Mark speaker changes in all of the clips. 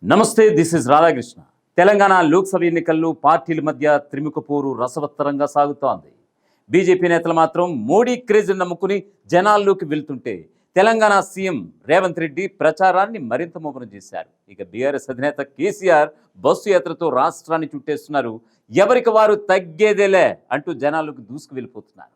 Speaker 1: నమస్తే, this is Radhakrishna. Telangana Lok Sabha ఎన్నికల్లో పార్టీల మధ్య త్రిముఖ పోరు రసవత్తరంగా సాగుతోంది. బీజేపీ నేతలు మాత్రం మోడీ క్రేజ్ నమ్ముకుని జనాల్లోకి వెళ్తుంటే, తెలంగాణ సీఎం రేవంత్ రెడ్డి ప్రచారాన్ని మరింత ముమ్మరం చేశారు. ఇక బీఆర్ఎస్ అధినేత కేసీఆర్ బస్సు యాత్రతో రాష్ట్రాన్ని చుట్టేస్తున్నారు. ఎవరికి వారు తగ్గేదేలే అంటూ జనాల్లోకి దూసుకు వెళ్ళిపోతున్నారు.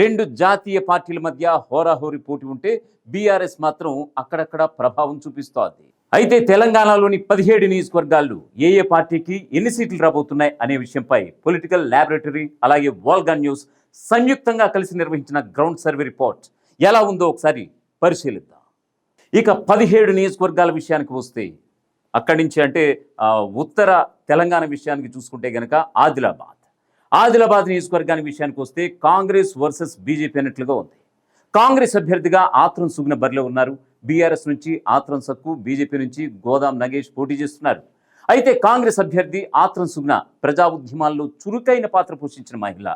Speaker 1: రెండు జాతీయ పార్టీల మధ్య హోరాహోరీ పోటీ ఉంటే బీఆర్ఎస్ మాత్రం అక్కడక్కడ ప్రభావం చూపిస్తోంది. అయితే తెలంగాణలోని 17 నియోజకవర్గాల్లో ఏ పార్టీకి ఎన్ని సీట్లు రాబోతున్నాయి అనే విషయంపై పొలిటికల్ ల్యాబొరేటరీ అలాగే వాల్గా న్యూస్ సంయుక్తంగా కలిసి నిర్వహించిన గ్రౌండ్ సర్వే రిపోర్ట్ ఎలా ఉందో ఒకసారి పరిశీలిద్దాం. ఇక 17 నియోజకవర్గాల విషయానికి వస్తే అక్కడి నుంచి అంటే ఉత్తర తెలంగాణ విషయానికి చూసుకుంటే కనుక ఆదిలాబాద్ నియోజకవర్గానికి విషయానికి వస్తే కాంగ్రెస్ వర్సెస్ బీజేపీ అన్నట్లుగా ఉంది. కాంగ్రెస్ అభ్యర్థిగా ఆత్రం సుగ్న బరిలో ఉన్నారు. బీఆర్ఎస్ నుంచి ఆత్రం సక్కు, బీజేపీ నుంచి గోదాం నగేష్ పోటీ చేస్తున్నారు. అయితే కాంగ్రెస్ అభ్యర్థి ఆత్రం సుగ్న ప్రజా ఉద్యమాల్లో చురుకైన పాత్ర పోషించిన మహిళ.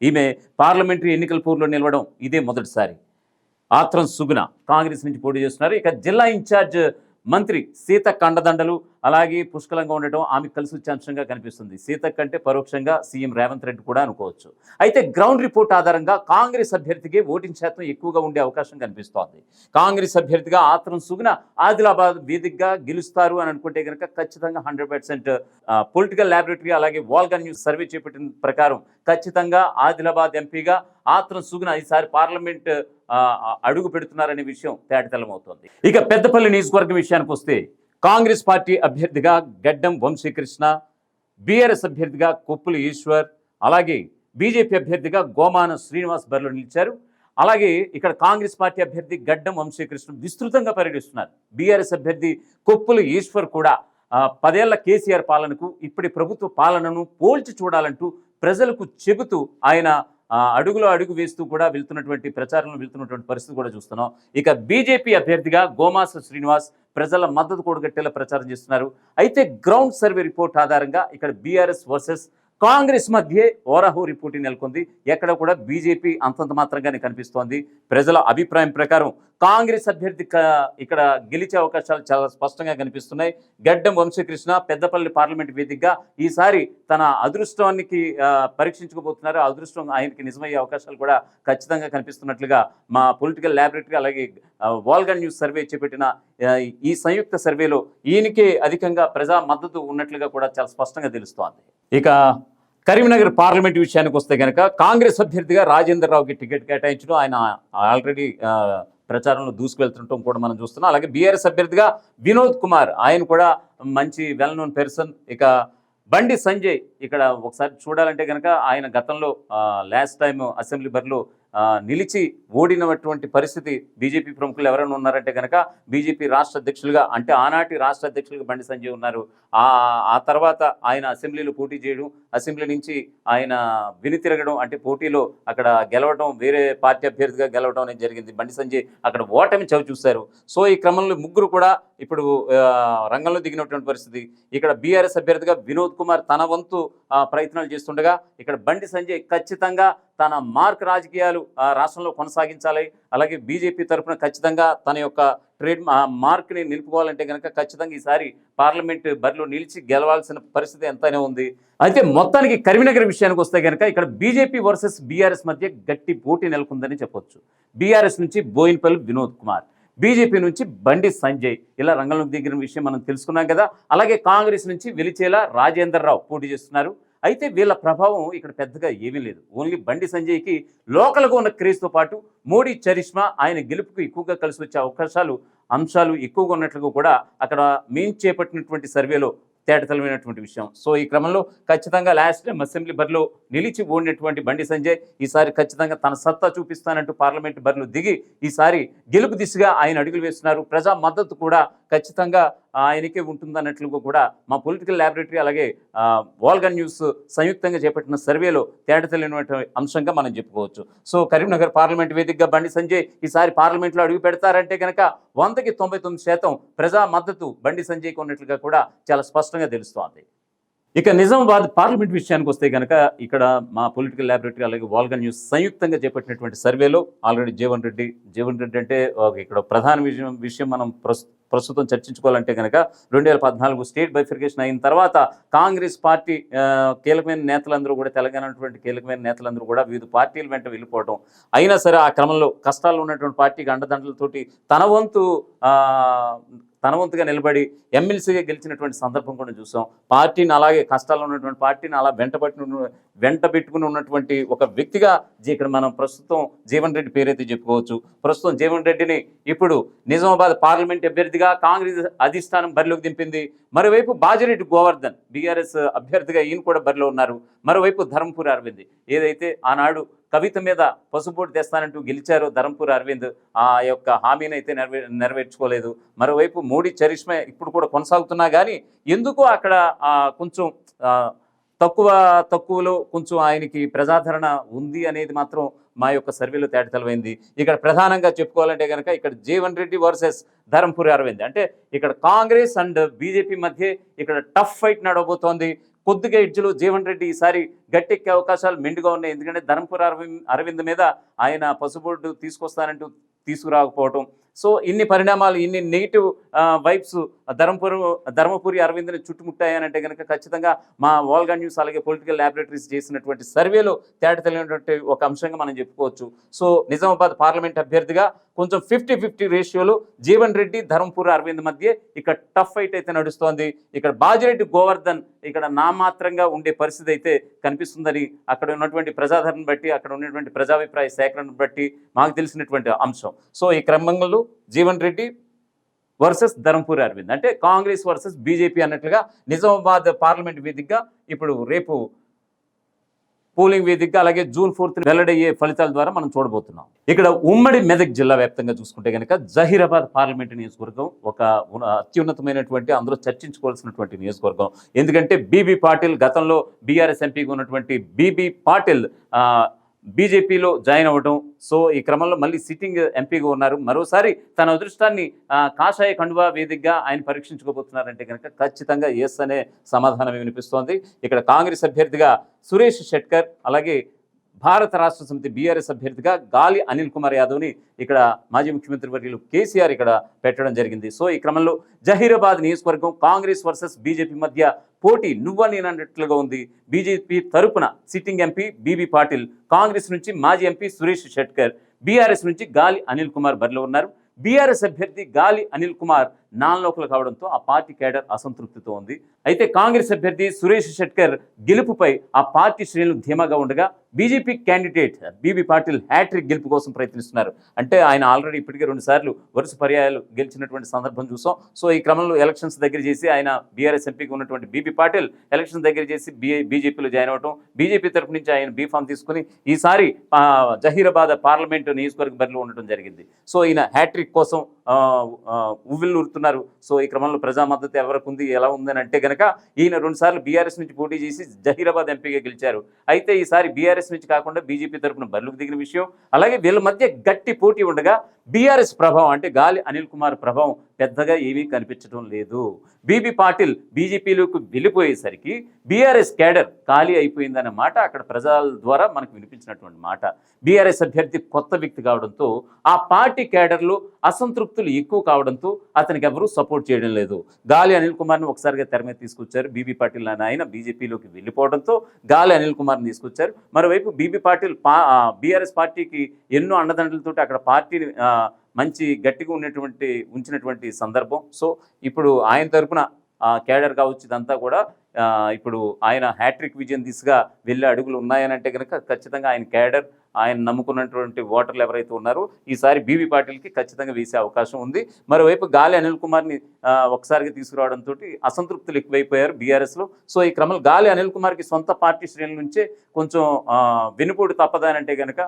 Speaker 1: ఈమె పార్లమెంటరీ ఎన్నికల పోరులో నిలవడం ఇదే మొదటిసారి. ఆత్రం సుగ్న కాంగ్రెస్ నుంచి పోటీ చేస్తున్నారు. ఇక జిల్లా ఇన్ఛార్జ్ మంత్రి సీతక్క అండదండలు అలాగే పుష్కలంగా ఉండటం ఆమె కలిసి వచ్చే అంశంగా కనిపిస్తుంది. సీతక్క అంటే పరోక్షంగా సీఎం రేవంత్ రెడ్డి కూడా అనుకోవచ్చు. అయితే గ్రౌండ్ రిపోర్ట్ ఆధారంగా కాంగ్రెస్ అభ్యర్థికి ఓటింగ్ శాతం ఎక్కువగా ఉండే అవకాశం కనిపిస్తోంది. కాంగ్రెస్ అభ్యర్థిగా ఆత్రం సుగ్న ఆదిలాబాద్ వేదికగా గెలుస్తారు అని అనుకుంటే కనుక ఖచ్చితంగా 100% పొలిటికల్ ల్యాబొరేటరీ అలాగే వాల్గా న్యూస్ సర్వే చేపట్టిన ప్రకారం ఖచ్చితంగా ఆదిలాబాద్ ఎంపీగా ఆత్రం సుగ్న ఈసారి పార్లమెంట్ అడుగు పెడుతున్నారనే విషయం తేటతెల్లమవుతోంది. ఇక పెద్దపల్లి నియోజకవర్గం విషయానికి వస్తే కాంగ్రెస్ పార్టీ అభ్యర్థిగా గడ్డం వంశీకృష్ణ, బీఆర్ఎస్ అభ్యర్థిగా కొప్పుల ఈశ్వర్ అలాగే బీజేపీ అభ్యర్థిగా గోమాన శ్రీనివాస్ బరిలో నిలిచారు. అలాగే ఇక్కడ కాంగ్రెస్ పార్టీ అభ్యర్థి గడ్డం వంశీకృష్ణ విస్తృతంగా పర్యటిస్తున్నారు. బీఆర్ఎస్ అభ్యర్థి కొప్పుల ఈశ్వర్ కూడా 10 ఏళ్ల కేసీఆర్ పాలనకు ఇప్పటి ప్రభుత్వ పాలనను పోల్చి చూడాలంటూ ప్రజలకు చెబుతూ ఆయన అడుగులో అడుగు వేస్తూ కూడా ప్రచారంలో వెళ్తున్నటువంటి పరిస్థితి కూడా చూస్తున్నాం. ఇక బీజేపీ అభ్యర్థిగా గోమాస శ్రీనివాస్ ప్రజల మద్దతు కూడగట్టేలా ప్రచారం చేస్తున్నారు. అయితే గ్రౌండ్ సర్వే రిపోర్ట్ ఆధారంగా ఇక్కడ బీఆర్ఎస్ వర్సెస్ కాంగ్రెస్ మధ్య ఓరాహోరీ పోటీ నెలకొంది. ఎక్కడ కూడా బీజేపీ అంతంత మాత్రంగానే కనిపిస్తోంది. ప్రజల అభిప్రాయం ప్రకారం కాంగ్రెస్ అభ్యర్థి ఇక్కడ గెలిచే అవకాశాలు చాలా స్పష్టంగా కనిపిస్తున్నాయి. గడ్డం వంశీకృష్ణ పెద్దపల్లి పార్లమెంట్ వేదికగా ఈసారి తన అదృష్టానికి పరీక్షించుకోబోతున్నారు. అదృష్టం ఆయనకి నిజమయ్యే అవకాశాలు కూడా ఖచ్చితంగా కనిపిస్తున్నట్లుగా మా పొలిటికల్ ల్యాబొరేటరీ అలాగే వాల్గా న్యూస్ సర్వే చేపట్టిన ఈ సంయుక్త సర్వేలో ఈయనకే అధికంగా ప్రజా మద్దతు ఉన్నట్లుగా కూడా చాలా స్పష్టంగా తెలుస్తోంది. ఇక కరీంనగర్ పార్లమెంట్ విషయానికి వస్తే కనుక కాంగ్రెస్ అభ్యర్థిగా రాజేందర్ రావుకి టికెట్ కేటాయించడం, ఆయన ఆల్రెడీ ప్రచారంలో దూసుకువెళ్తుండటం కూడా మనం చూస్తున్నాం. అలాగే బీఆర్ఎస్ అభ్యర్థిగా వినోద్ కుమార్, ఆయన కూడా మంచి వెల్ నోన్ పర్సన్. ఇక బండి సంజయ్ ఇక్కడ ఒకసారి చూడాలంటే కనుక ఆయన గతంలో లాస్ట్ టైం అసెంబ్లీ బరిలో నిలిచి ఓడినటువంటి పరిస్థితి. బీజేపీ ప్రముఖులు ఎవరైనా ఉన్నారంటే కనుక బీజేపీ రాష్ట్ర అధ్యక్షులుగా అంటే ఆనాటి రాష్ట్ర అధ్యక్షులుగా బండి సంజయ్ ఉన్నారు. ఆ తర్వాత ఆయన అసెంబ్లీలో పోటీ చేయడం, అసెంబ్లీ నుంచి ఆయన వినితిరగడం అంటే పోటీలో అక్కడ గెలవడం, వేరే పార్టీ అభ్యర్థిగా గెలవడం అనేది జరిగింది. బండి సంజయ్ అక్కడ ఓటమి చవి చూశారు. సో ఈ క్రమంలో ముగ్గురు కూడా ఇప్పుడు రంగంలో దిగినటువంటి పరిస్థితి. ఇక్కడ బీఆర్ఎస్ అభ్యర్థిగా వినోద్ కుమార్ తన వంతు ప్రయత్నాలు చేస్తుండగా ఇక్కడ బండి సంజయ్ ఖచ్చితంగా తన మార్క్ రాజకీయాలు రాష్ట్రంలో కొనసాగించాలి. అలాగే బీజేపీ తరఫున ఖచ్చితంగా తన యొక్క ట్రేడ్ మార్క్ని నిలుపుకోవాలంటే కనుక ఖచ్చితంగా ఈసారి పార్లమెంట్ బరిలో నిలిచి గెలవాల్సిన పరిస్థితి ఎంతైనా ఉంది. అయితే మొత్తానికి కరీంనగర్ విషయానికి వస్తే కనుక ఇక్కడ బీజేపీ వర్సెస్ బీఆర్ఎస్ మధ్య గట్టి పోటీ నెలకొందని చెప్పొచ్చు. బీఆర్ఎస్ నుంచి బోయిన్పల్లి వినోద్ కుమార్, బీజేపీ నుంచి బండి సంజయ్ ఇలా రంగంలోకి దిగిన విషయం మనం తెలుసుకున్నాం కదా. అలాగే కాంగ్రెస్ నుంచి వెలిచేలా రాజేందర్ రావు పోటీ చేస్తున్నారు. అయితే వీళ్ళ ప్రభావం ఇక్కడ పెద్దగా ఏమీ లేదు. ఓన్లీ బండి సంజయ్కి లోకల్గా ఉన్న క్రేజ్తో పాటు మోడీ చరిష్మా ఆయన గెలుపుకు ఎక్కువగా కలిసి వచ్చే అంశాలు ఎక్కువగా ఉన్నట్లుగా కూడా అక్కడ మేము చేపట్టినటువంటి సర్వేలో తేటతెల్లమైనటువంటి విషయం. సో ఈ క్రమంలో ఖచ్చితంగా లాస్ట్ టైం అసెంబ్లీ బరిలో నిలిచి ఓడినటువంటి బండి సంజయ్ ఈసారి ఖచ్చితంగా తన సత్తా చూపిస్తానంటూ పార్లమెంట్ బరిలో దిగి ఈసారి గెలుపు దిశగా ఆయన అడుగులు వేస్తున్నారు. ప్రజా మద్దతు కూడా ఖచ్చితంగా ఆయనకే ఉంటుందన్నట్లుగా కూడా మా పొలిటికల్ ల్యాబొరేటరీ అలాగే వాల్గా న్యూస్ సంయుక్తంగా చేపట్టిన సర్వేలో తేటతెల్లినటువంటి అంశంగా మనం చెప్పుకోవచ్చు. సో కరీంనగర్ పార్లమెంట్ వేదికగా బండి సంజయ్ ఈసారి పార్లమెంట్లో అడుగు పెడతారంటే కనుక 100కి 99% ప్రజా మద్దతు బండి సంజయ్కి ఉన్నట్లుగా కూడా చాలా స్పష్టంగా తెలుస్తోంది. ఇక నిజామాబాద్ పార్లమెంట్ విషయానికి వస్తే కనుక ఇక్కడ మా పొలిటికల్ ల్యాబొరేటరీ అలాగే వాల్గా న్యూస్ సంయుక్తంగా చేపట్టినటువంటి సర్వేలో ఆల్రెడీ జీవన్ రెడ్డి అంటే ఇక్కడ ప్రధాన విషయం మనం ప్రస్తుతం చర్చించుకోవాలంటే కనుక 2014 స్టేట్ బైఫర్కేషన్ అయిన తర్వాత కాంగ్రెస్ పార్టీ కీలకమైన నేతలందరూ కూడా తెలంగాణ కీలకమైన నేతలందరూ కూడా వివిధ పార్టీల వెంట వెళ్ళిపోవడం, అయినా సరే ఆ క్రమంలో కష్టాలు ఉన్నటువంటి పార్టీకి అండదండలతోటి తన వంతుగా నిలబడి ఎమ్మెల్సీగా గెలిచినటువంటి సందర్భం కూడా చూసాం. పార్టీని అలాగే కష్టాల్లో ఉన్నటువంటి పార్టీని అలా వెంట పెట్టుకుని ఉన్నటువంటి ఒక వ్యక్తిగా ఇక్కడ మనం ప్రస్తుతం జీవన్ రెడ్డి పేరైతే చెప్పుకోవచ్చు. ప్రస్తుతం జీవన్ రెడ్డిని ఇప్పుడు నిజామాబాద్ పార్లమెంట్ అభ్యర్థిగా కాంగ్రెస్ అధిష్టానం బరిలోకి దింపింది. మరోవైపు బాజిరెడ్డి గోవర్ధన్ బీఆర్ఎస్ అభ్యర్థిగా ఈయన కూడా బరిలో ఉన్నారు. మరోవైపు ధర్మపురి అరవింద్ ఏదైతే ఆనాడు కవిత మీద పసుపోటు తెస్తానంటూ గెలిచారో ధర్మపురి అరవింద్ ఆ యొక్క హామీని అయితే నెరవేర్చుకోలేదు. మరోవైపు మోడీ చరిష్మా ఇప్పుడు కూడా కొనసాగుతున్నా కానీ ఎందుకో అక్కడ కొంచెం తక్కువలో కొంచెం ఆయనకి ప్రజాదరణ ఉంది అనేది మాత్రం మా యొక్క సర్వేలో తేటతెలమైంది. ఇక్కడ ప్రధానంగా చెప్పుకోవాలంటే కనుక ఇక్కడ జీవన్ రెడ్డి వర్సెస్ ధర్మపురి అరవింద్ అంటే ఇక్కడ కాంగ్రెస్ అండ్ బీజేపీ మధ్య ఇక్కడ టఫ్ ఫైట్ నడవబోతోంది. కొద్దిగా ఎడ్జ్లో జీవన్ రెడ్డి ఈసారి గట్టెక్కే అవకాశాలు మెండుగా ఉన్నాయి. ఎందుకంటే ధర్మపురి అరవింద్ మీద ఆయన పసుబోర్డు తీసుకొస్తానంటూ తీసుకురాకపోవటం, సో ఇన్ని పరిణామాలు ఇన్ని నెగిటివ్ వైబ్స్ ధర్మపురి అరవింద్ని చుట్టుముట్టాయనంటే కనుక ఖచ్చితంగా మా వాల్గా న్యూస్ అలాగే పొలిటికల్ ల్యాబొరేటరీస్ చేసినటువంటి సర్వేలో తేటతెలిగినటువంటి ఒక అంశంగా మనం చెప్పుకోవచ్చు. సో నిజామాబాద్ పార్లమెంట్ అభ్యర్థిగా కొంచెం 50-50 రేషియోలో జీవన్ రెడ్డి ధర్మపురి అరవింద్ మధ్య ఇక్కడ టఫ్ ఫైట్ అయితే నడుస్తోంది. ఇక్కడ బాజిరెడ్డి గోవర్ధన్ ఇక్కడ నామాత్రంగా ఉండే పరిస్థితి అయితే కనిపిస్తుందని అక్కడ ఉన్నటువంటి ప్రజాదరణ బట్టి అక్కడ ఉన్నటువంటి ప్రజాభిప్రాయ సేకరణ బట్టి మాకు తెలిసినటువంటి అంశం. సో ఈ క్రమంలో జీవన్ రెడ్డి వర్సెస్ ధర్మపురి అరవింద్ అంటే కాంగ్రెస్ వర్సెస్ బీజేపీ అన్నట్లుగా నిజామాబాద్ పార్లమెంట్ వేదికగా ఇప్పుడు రేపు పోలింగ్ వేదికగా అలాగే జూన్ 4th వెల్లడయ్యే ఫలితాల ద్వారా మనం చూడబోతున్నాం. ఇక్కడ ఉమ్మడి మెదక్ జిల్లా వ్యాప్తంగా చూసుకుంటే కనుక జహీరాబాద్ పార్లమెంట్ నియోజకవర్గం ఒక అత్యున్నతమైనటువంటి అందరూ చర్చించుకోవాల్సినటువంటి నియోజకవర్గం. ఎందుకంటే బీబీ పాటిల్ గతంలో బీఆర్ఎస్ ఎంపీగా ఉన్నటువంటి బీబీ పాటిల్ బీజేపీలో జాయిన్ అవ్వడం, సో ఈ క్రమంలో మళ్ళీ సిట్టింగ్ ఎంపీగా ఉన్నారు. మరోసారి తన అదృష్టాన్ని కాషాయ కండువా వేదికగా ఆయన పరీక్షించుకోబోతున్నారంటే కనుక ఖచ్చితంగా ఎస్ అనే సమాధానం వినిపిస్తోంది. ఇక్కడ కాంగ్రెస్ అభ్యర్థిగా సురేష్ షెట్కర్ అలాగే భారత రాష్ట్ర సమితి బీఆర్ఎస్ అభ్యర్థిగా గాలి అనిల్ కుమార్ యాదవ్ని ఇక్కడ మాజీ ముఖ్యమంత్రి వర్యులు కేసీఆర్ ఇక్కడ పెట్టడం జరిగింది. సో ఈ క్రమంలో జహీరాబాద్ నియోజకవర్గం కాంగ్రెస్ వర్సెస్ బీజేపీ మధ్య పోటీ నువ్వా నేనన్నట్లుగా ఉంది. బీజేపీ తరపున sitting MP B B Patil, Congress నుంచి మాజీ ఎంపీ సురేష్ షెట్కర్, బీఆర్ఎస్ నుంచి గాలి అనిల్ కుమార్ బరిలో ఉన్నారు. బీఆర్ఎస్ అభ్యర్థి గాలి అనిల్ కుమార్ నాన్ లోకల్ కావడంతో ఆ పార్టీ కేడర్ అసంతృప్తితో ఉంది. అయితే కాంగ్రెస్ అభ్యర్థి సురేష్ షెట్కర్ గెలుపుపై ఆ పార్టీ శ్రేణులు ధీమాగా ఉండగా BJP candidate B B Patil hattrick గెలుపు కోసం ప్రయత్నిస్తున్నారు. అంటే ఆయన ఆల్రెడీ ఇప్పటికే 2 సార్లు వరుస పర్యాయాలు గెలిచినటువంటి సందర్భం చూసాం. సో ఈ క్రమంలో ఎలక్షన్స్ దగ్గర చేసి ఆయన బీఆర్ఎస్ ఎంపీకి ఉన్నటువంటి బీబీ పాటిల్ ఎలక్షన్స్ దగ్గర చేసి బీజేపీలో జాయిన్ అవ్వడం, బీజేపీ తరఫు నుంచి ఆయన బీఫామ్ తీసుకుని ఈసారి జహీరాబాద్ పార్లమెంటు నియోజకవర్గ బరిలో ఉండటం జరిగింది. సో ఈయన హ్యాట్రిక్ కోసం ఉవ్విళ్ళూరుతున్నారు. సో ఈ క్రమంలో ప్రజా మద్దతు ఎవరికి ఉంది ఎలా ఉందని అంటే కనుక ఈయన 2 సార్లు బీఆర్ఎస్ నుంచి పోటీ చేసి జహీరాబాద్ ఎంపీగా గెలిచారు. అయితే ఈసారి బీఆర్ఎస్ నుంచి కాకుండా బీజేపీ తరఫున బరిలోకి దిగిన విషయం, అలాగే వీళ్ళ మధ్య గట్టి పోటీ ఉండగా బీఆర్ఎస్ ప్రభావం అంటే గాలి అనిల్ కుమార్ ప్రభావం పెద్దగా ఏమీ కనిపించడం లేదు. బీబీ పాటిల్ బీజేపీలోకి వెళ్ళిపోయేసరికి బీఆర్ఎస్ కేడర్ ఖాళీ అయిపోయిందన్న మాట అక్కడ ప్రజల ద్వారా మనకు వినిపించినటువంటి మాట. బీఆర్ఎస్ అభ్యర్థి కొత్త వ్యక్తి కావడంతో ఆ పార్టీ కేడర్లో అసంతృప్తులు ఎక్కువ కావడంతో అతనికి ఎవరూ సపోర్ట్ చేయడం లేదు. గాలి అనిల్ కుమార్ని ఒకసారిగా తెర మీద తీసుకొచ్చారు. బీబీ పాటిల్ అని ఆయన బీజేపీలోకి వెళ్ళిపోవడంతో గాలి అనిల్ కుమార్ని తీసుకొచ్చారు. మరోవైపు బీబీ పాటిల్ బీఆర్ఎస్ పార్టీకి ఎన్నో అండదండలతో అక్కడ పార్టీని మంచి గట్టిగా ఉంచినటువంటి సందర్భం. సో ఇప్పుడు ఆయన తరపున కేడర్ కావచ్చు ఇదంతా కూడా ఇప్పుడు ఆయన హ్యాట్రిక్ విజయం దిశగా వెళ్ళే అడుగులు ఉన్నాయనంటే కనుక ఖచ్చితంగా ఆయన కేడర్ ఆయన నమ్ముకున్నటువంటి ఓటర్లు ఎవరైతే ఉన్నారో ఈసారి బీబీ పాటిల్కి ఖచ్చితంగా వేసే అవకాశం ఉంది. మరోవైపు గాలి అనిల్ కుమార్ని ఒకసారిగా తీసుకురావడంతో అసంతృప్తులు ఎక్కువైపోయారు బీఆర్ఎస్లో. సో ఈ క్రమంలో గాలి అనిల్ కుమార్కి సొంత పార్టీ శ్రేణుల నుంచే కొంచెం వెనుపోటు తప్పదనంటే కనుక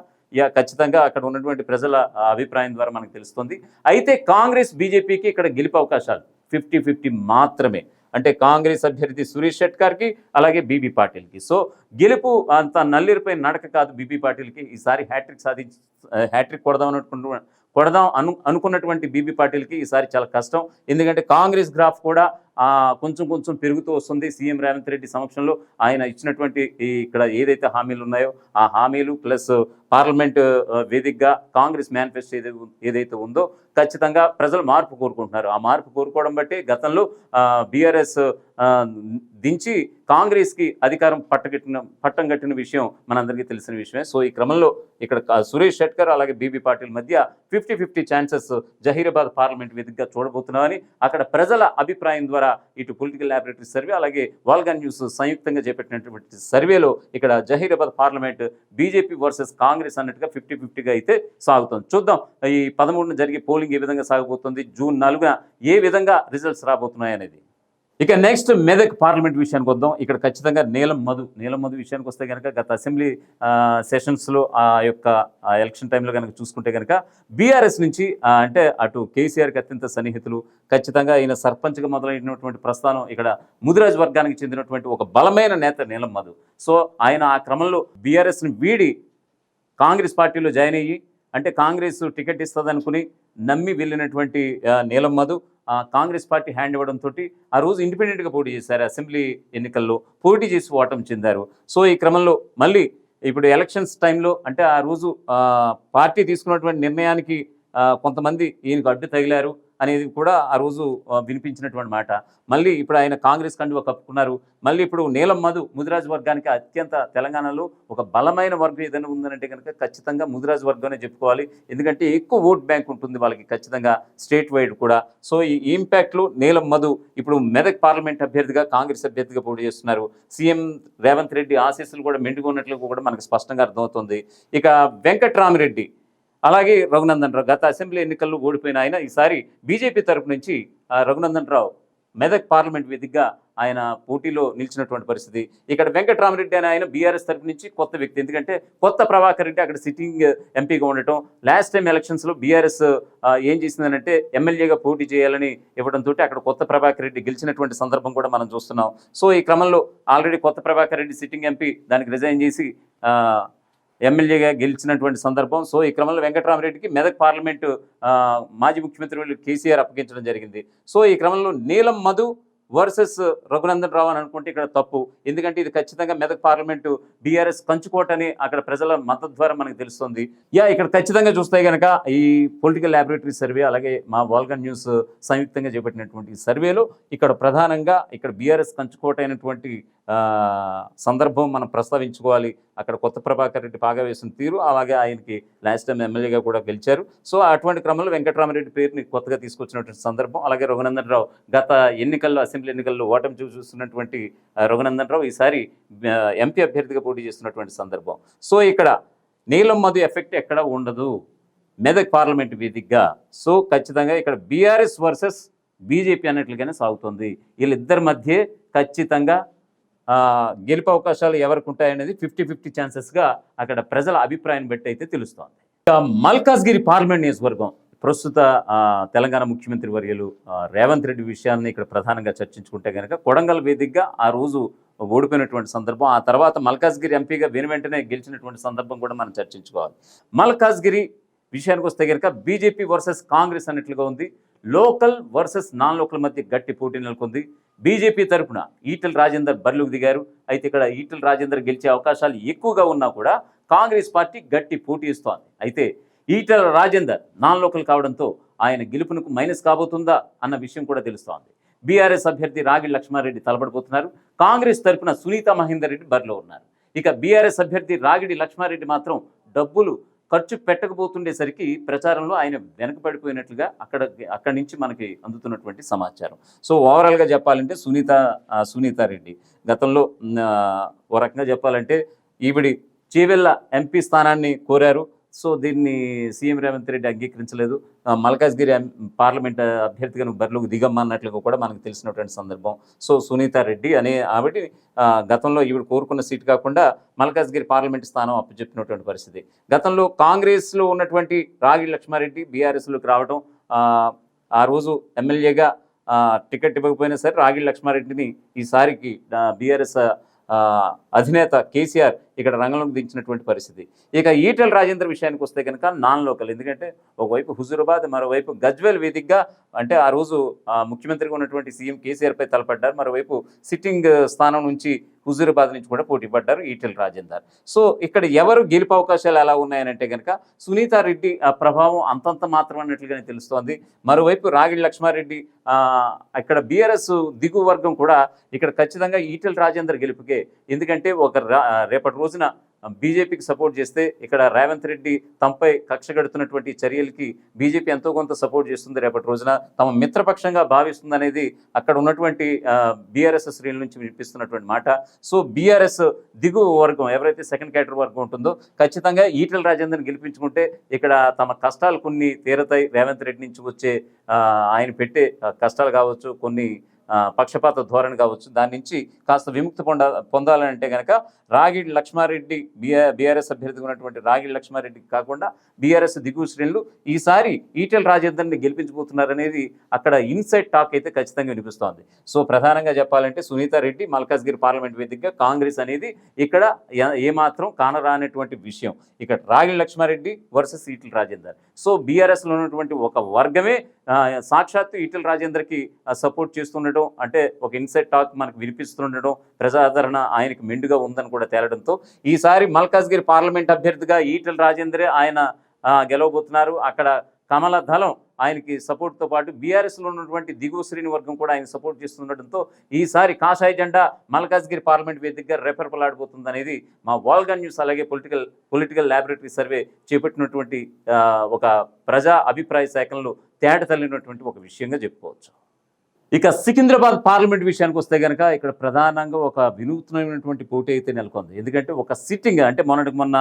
Speaker 1: ఖచ్చితంగా అక్కడ ఉన్నటువంటి ప్రజల అభిప్రాయం ద్వారా మనకు తెలుస్తుంది. అయితే కాంగ్రెస్ బీజేపీకి ఇక్కడ గెలుపు అవకాశాలు 50-50 మాత్రమే. అంటే కాంగ్రెస్ అభ్యర్థి సురేష్ షెట్కర్కి అలాగే బీబీ పాటిల్కి. సో గెలుపు అంత నల్లిరిపై నడక కాదు బీబీ పాటిల్కి. ఈసారి హ్యాట్రిక్ కొడదాం అనుకున్నటువంటి బీబీ పాటిల్కి ఈసారి చాలా కష్టం. ఎందుకంటే కాంగ్రెస్ గ్రాఫ్ కూడా కొంచెం కొంచెం పెరుగుతూ వస్తుంది. సీఎం రేవంత్ రెడ్డి సమక్షంలో ఆయన ఇచ్చినటువంటి ఇక్కడ ఏదైతే హామీలు ఉన్నాయో ఆ హామీలు ప్లస్ పార్లమెంట్ వేదికగా కాంగ్రెస్ మేనిఫెస్టో ఏదైతే ఉందో ఖచ్చితంగా ప్రజలు మార్పు కోరుకుంటున్నారు. ఆ మార్పు కోరుకోవడం బట్టి గతంలో బీఆర్ఎస్ దించి కాంగ్రెస్కి అధికారం పట్టం కట్టిన విషయం మనందరికీ తెలిసిన విషయమే. సో ఈ క్రమంలో ఇక్కడ సురేష్ షెట్కర్ అలాగే బీబీ పాటిల్ మధ్య 50-50 ఛాన్సెస్ జహీరాబాద్ పార్లమెంట్ వేదికగా చూడబోతున్నామని అక్కడ ప్రజల అభిప్రాయం ద్వారా ఇటు పొలిటికల్ ల్యాబొరేటరీ సర్వే అలాగే వాల్గా న్యూస్ సంయుక్తంగా చేపట్టినటువంటి సర్వేలో ఇక్కడ Zaheerabad parliament BJP versus Congress అన్నట్టుగా 50-50గా అయితే సాగుతుంది. చూద్దాం ఈ 13న జరిగే పోలింగ్ ఏ విధంగా సాగబోతుంది, జూన్ 4న ఏ విధంగా రిజల్ట్స్ రాబోతున్నాయి అనేది. ఇక నెక్స్ట్ మెదక్ పార్లమెంట్ విషయానికి వద్దాం. ఇక్కడ ఖచ్చితంగా నీలం మధు విషయానికి వస్తే కనుక గత అసెంబ్లీ సెషన్స్లో ఆ యొక్క ఎలక్షన్ టైంలో కనుక చూసుకుంటే కనుక బీఆర్ఎస్ నుంచి అంటే అటు కేసీఆర్కి అత్యంత సన్నిహితులు, ఖచ్చితంగా ఈయన సర్పంచ్గా మొదలైనటువంటి ప్రస్థానం ఇక్కడ ముదిరాజ్ వర్గానికి చెందినటువంటి ఒక బలమైన నేత నీలం మధు. సో ఆయన ఆ క్రమంలో బీఆర్ఎస్ని వీడి కాంగ్రెస్ పార్టీలో జాయిన్ అయ్యి అంటే కాంగ్రెస్ టికెట్ ఇస్తుందనుకుని నమ్మి వెళ్ళినటువంటి నీలం మధు కాంగ్రెస్ పార్టీ హ్యాండ్ ఇవ్వడంతో ఆ రోజు ఇండిపెండెంట్గా పోటీ చేశారు. అసెంబ్లీ ఎన్నికల్లో పోటీ చేసి ఓటమి చెందారు. సో ఈ క్రమంలో మళ్ళీ ఇప్పుడు ఎలక్షన్స్ టైంలో అంటే ఆ రోజు పార్టీ తీసుకున్నటువంటి నిర్ణయానికి కొంతమంది ఈయనకు అడ్డు తగిలారు అనేది కూడా ఆ రోజు వినిపించినటువంటి మాట. మళ్ళీ ఇప్పుడు ఆయన కాంగ్రెస్ కండువా కప్పుకున్నారు. మళ్ళీ ఇప్పుడు నీలం మధు ముదిరాజ్ వర్గానికి అత్యంత తెలంగాణలో ఒక బలమైన వర్గం ఏదైనా ఉందనంటే కనుక ఖచ్చితంగా ముదిరాజ్ వర్గం చెప్పుకోవాలి. ఎందుకంటే ఎక్కువ ఓట్ బ్యాంక్ ఉంటుంది వాళ్ళకి ఖచ్చితంగా స్టేట్ వైడ్ కూడా. సో ఈ ఇంపాక్ట్లో నీలం మధు ఇప్పుడు మెదక్ పార్లమెంట్ అభ్యర్థిగా కాంగ్రెస్ అభ్యర్థిగా పోటీ చేస్తున్నారు. సీఎం రేవంత్ రెడ్డి ఆశీస్సులు కూడా మెండుకున్నట్లు కూడా మనకు స్పష్టంగా అర్థమవుతుంది. ఇక వెంకట్రామిరెడ్డి అలాగే రఘునందన్ రావు గత అసెంబ్లీ ఎన్నికల్లో ఓడిపోయిన ఆయన ఈసారి బీజేపీ తరపు నుంచి రఘునందన్ రావు మెదక్ పార్లమెంట్ వేదికగా ఆయన పోటీలో నిలిచినటువంటి పరిస్థితి. ఇక్కడ వెంకట్రామరెడ్డి అని ఆయన బీఆర్ఎస్ తరపు నుంచి కొత్త వ్యక్తి. ఎందుకంటే కొత్త ప్రభాకర్ రెడ్డి అక్కడ సిట్టింగ్ ఎంపీగా ఉండటం, లాస్ట్ టైం ఎలక్షన్స్లో బీఆర్ఎస్ ఏం చేసిందనంటే ఎమ్మెల్యేగా పోటీ చేయాలని ఇవ్వడంతో అక్కడ కొత్త ప్రభాకర్ రెడ్డి గెలిచినటువంటి సందర్భం కూడా మనం చూస్తున్నాం. సో ఈ క్రమంలో ఆల్రెడీ కొత్త ప్రభాకర్ రెడ్డి సిట్టింగ్ ఎంపీ దానికి రిజైన్ చేసి ఎమ్మెల్యేగా గెలిచినటువంటి సందర్భం. సో ఈ క్రమంలో వెంకట్రామరెడ్డికి మెదక్ పార్లమెంటు మాజీ ముఖ్యమంత్రి కేసీఆర్ అప్పగించడం జరిగింది. సో ఈ క్రమంలో నీలం మధు వర్సెస్ రఘునందన్ రావు అని అనుకుంటే ఇక్కడ తప్పు. ఎందుకంటే ఇది ఖచ్చితంగా మెదక్ పార్లమెంటు బీఆర్ఎస్ కంచుకోటని అక్కడ ప్రజల మద్దతు ద్వారా మనకు తెలుస్తుంది. ఇక్కడ ఖచ్చితంగా చూస్తే కనుక ఈ పొలిటికల్ ల్యాబొరేటరీ సర్వే అలాగే మా వాల్గా న్యూస్ సంయుక్తంగా చేపట్టినటువంటి సర్వేలో ఇక్కడ ప్రధానంగా ఇక్కడ బీఆర్ఎస్ కంచుకోట అయినటువంటి సందర్భం మనం ప్రస్తావించుకోవాలి. అక్కడ కొత్త ప్రభాకర్ రెడ్డి పాగా వేసిన తీరు, అలాగే ఆయనకి లాస్ట్ టైం ఎమ్మెల్యేగా కూడా గెలిచారు. సో అటువంటి క్రమంలో వెంకట్రామరెడ్డి పేరుని కొత్తగా తీసుకొచ్చినటువంటి సందర్భం. అలాగే రఘునందన్ రావు గత ఎన్నికల్లో అసెంబ్లీ ఎన్నికల్లో ఓటమి చూస్తున్నటువంటి రఘునందన్ రావు ఈసారి ఎంపీ అభ్యర్థిగా పోటీ చేస్తున్నటువంటి సందర్భం. సో ఇక్కడ నీలం మధు ఎఫెక్ట్ ఎక్కడ ఉండదు మెదక్ పార్లమెంట్ వేదికగా. సో ఖచ్చితంగా ఇక్కడ బీఆర్ఎస్ వర్సెస్ బీజేపీ అన్నట్లుగానే సాగుతుంది. వీళ్ళిద్దరి మధ్య ఖచ్చితంగా గెలుపు అవకాశాలు ఎవరికి ఉంటాయనేది 50-50 ఛాన్సెస్గా అక్కడ ప్రజల అభిప్రాయం బట్టి అయితే తెలుస్తోంది. మల్కాజ్గిరి పార్లమెంట్ నియోజకవర్గం ప్రస్తుత తెలంగాణ ముఖ్యమంత్రి వర్యులు రేవంత్ రెడ్డి విషయాన్ని ఇక్కడ ప్రధానంగా చర్చించుకుంటే కనుక కొడంగల్ వేదికగా ఆ రోజు ఓడిపోయినటువంటి సందర్భం, ఆ తర్వాత మల్కాజ్గిరి ఎంపీగా వెంటనే గెలిచినటువంటి సందర్భం కూడా మనం చర్చించుకోవాలి. మల్కాజ్గిరి విషయానికి వస్తే కనుక బీజేపీ వర్సెస్ కాంగ్రెస్ అన్నట్లుగా ఉంది. లోకల్ వర్సెస్ నాన్ లోకల్ మధ్య గట్టి పోటీ నెలకొంది. బీజేపీ తరఫున ఈటెల రాజేందర్ బరిలోకి దిగారు. అయితే ఇక్కడ ఈటెల రాజేందర్ గెలిచే అవకాశాలు ఎక్కువగా ఉన్నా కూడా కాంగ్రెస్ పార్టీ గట్టి పోటీ ఇస్తోంది. అయితే ఈటెల రాజేందర్ నాన్ లోకల్ కావడంతో ఆయన గెలుపునకు మైనస్ కాబోతుందా అన్న విషయం కూడా తెలుస్తోంది. బీఆర్ఎస్ అభ్యర్థి రాగిడి లక్ష్మారెడ్డి తలపడిపోతున్నారు. కాంగ్రెస్ తరఫున సునీతా మహేందర్ రెడ్డి బరిలో ఉన్నారు. ఇక బీఆర్ఎస్ అభ్యర్థి రాగిడి లక్ష్మారెడ్డి మాత్రం డబ్బులు ఖర్చు పెట్టకపోతుండేసరికి ప్రచారంలో ఆయన వెనకబడిపోయినట్లుగా అక్కడి నుంచి మనకి అందుతున్నటువంటి సమాచారం. సో ఓవరాల్గా చెప్పాలంటే సునీతారెడ్డి గతంలో ఓ రకంగా చెప్పాలంటే ఈవిడి చేవెళ్ళ ఎంపీ స్థానాన్ని కోరారు. సో దీన్ని సీఎం రేవంత్ రెడ్డి అంగీకరించలేదు. మల్కాజ్గిరి పార్లమెంట్ అభ్యర్థిగా బరిలోకి దిగమ్మన్నట్లుగా కూడా మనకు తెలిసినటువంటి సందర్భం. సో సునీతారెడ్డి అనే ఆవిడ గతంలో ఈవిడ కోరుకున్న సీటు కాకుండా మల్కాజ్గిరి పార్లమెంట్ స్థానం అప్పచెప్పినటువంటి పరిస్థితి. గతంలో కాంగ్రెస్లో ఉన్నటువంటి రాగిడి లక్ష్మారెడ్డి బీఆర్ఎస్లోకి రావడం, ఆ రోజు ఎమ్మెల్యేగా టికెట్ ఇవ్వకపోయినా సరే రాగిడి లక్ష్మారెడ్డిని ఈసారికి బీఆర్ఎస్ అధినేత కేసీఆర్ ఇక్కడ రంగంలోకి దించినటువంటి పరిస్థితి. ఇక ఈటెల రాజేందర్ విషయానికి వస్తే కనుక నాన్ లోకల్, ఎందుకంటే ఒకవైపు హుజూరాబాద్, మరోవైపు గజ్వేల్ వేదికగా అంటే ఆ రోజు ముఖ్యమంత్రిగా ఉన్నటువంటి సీఎం కేసీఆర్పై తలపడ్డారు. మరోవైపు సిట్టింగ్ స్థానం నుంచి హుజూరాబాద్ నుంచి కూడా పోటీ పడ్డారు ఈటెల రాజేందర్. సో ఇక్కడ ఎవరు గెలుపు అవకాశాలు ఎలా ఉన్నాయనంటే కనుక సునీతారెడ్డి ప్రభావం అంతంత మాత్రం అన్నట్లుగానే తెలుస్తోంది. మరోవైపు రాగిడి లక్ష్మారెడ్డి ఇక్కడ బీఆర్ఎస్ దిగువ వర్గం కూడా ఇక్కడ ఖచ్చితంగా ఈటెల రాజేందర్ గెలుపుకే. ఎందుకంటే రేపటి రోజున బీజేపీకి సపోర్ట్ చేస్తే ఇక్కడ రేవంత్ రెడ్డి తమపై కక్ష గడుతున్నటువంటి చర్యలకి బీజేపీ ఎంతో కొంత సపోర్ట్ చేస్తుంది, రేపటి రోజున తమ మిత్రపక్షంగా భావిస్తుంది అనేది అక్కడ ఉన్నటువంటి బీఆర్ఎస్ శ్రేణుల నుంచి వినిపిస్తున్నటువంటి మాట. సో బీఆర్ఎస్ దిగువ వర్గం ఎవరైతే సెకండ్ కేటగిరీ వర్గం ఉంటుందో ఖచ్చితంగా ఈటెల రాజేందర్ని గెలిపించుకుంటే ఇక్కడ తమ కష్టాలు కొన్ని తీరతాయి. రేవంత్ రెడ్డి నుంచి వచ్చే ఆయన పెట్టే కష్టాలు కావచ్చు, కొన్ని పక్షపాత ధోరణి కావచ్చు, దాని నుంచి కాస్త విముక్తి పొందాలంటే కనుక రాగిడి లక్ష్మారెడ్డి బీఆర్ఎస్ అభ్యర్థిగా ఉన్నటువంటి రాగిడి లక్ష్మారెడ్డికి కాకుండా బీఆర్ఎస్ దిగువ శ్రేణులు ఈసారి ఈటెల రాజేందర్ని గెలిపించబోతున్నారనేది అక్కడ ఇన్సైడ్ టాక్ అయితే ఖచ్చితంగా వినిపిస్తోంది. సో ప్రధానంగా చెప్పాలంటే సునీతారెడ్డి మల్కాజ్గిరి పార్లమెంట్ వేదికగా కాంగ్రెస్ అనేది ఇక్కడ ఏమాత్రం కానరానటువంటి విషయం. ఇక్కడ రాగిడి లక్ష్మారెడ్డి వర్సెస్ ఈటెల రాజేందర్. సో బీఆర్ఎస్లో ఉన్నటువంటి ఒక వర్గమే సాక్షాత్తు ఈటెల రాజేందర్కి సపోర్ట్ చేస్తుండటం, అంటే ఒక ఇన్సైడ్ టాక్ మనకు వినిపిస్తుండటం, ప్రజాదరణ ఆయనకు మెండుగా ఉందని కూడా తేలడంతో ఈసారి మల్కాజ్గిరి పార్లమెంట్ అభ్యర్థిగా ఈటెల రాజేందరే ఆయన గెలవబోతున్నారు. అక్కడ కమల దళం ఆయనకి సపోర్ట్తో పాటు బీఆర్ఎస్లో ఉన్నటువంటి దిగువ శ్రేణి వర్గం కూడా ఆయన సపోర్ట్ చేస్తుండటంతో ఈసారి కాషాయ జెండా మల్కాజ్గిరి పార్లమెంట్ వేదికగా రెపరెపలాడిపోతుంది అనేది మా వాల్గా న్యూస్ అలాగే పొలిటికల్ ల్యాబొరేటరీ సర్వే చేపట్టినటువంటి ఒక ప్రజా అభిప్రాయ సేకరణలో తేట తల్లినటువంటి ఒక విషయంగా చెప్పుకోవచ్చు. ఇక సికింద్రాబాద్ పార్లమెంట్ విషయానికి వస్తే కనుక ఇక్కడ ప్రధానంగా ఒక వినూత్నమైనటువంటి పోటీ అయితే నెలకొంది. ఎందుకంటే ఒక సిట్టింగ్ అంటే మొన్న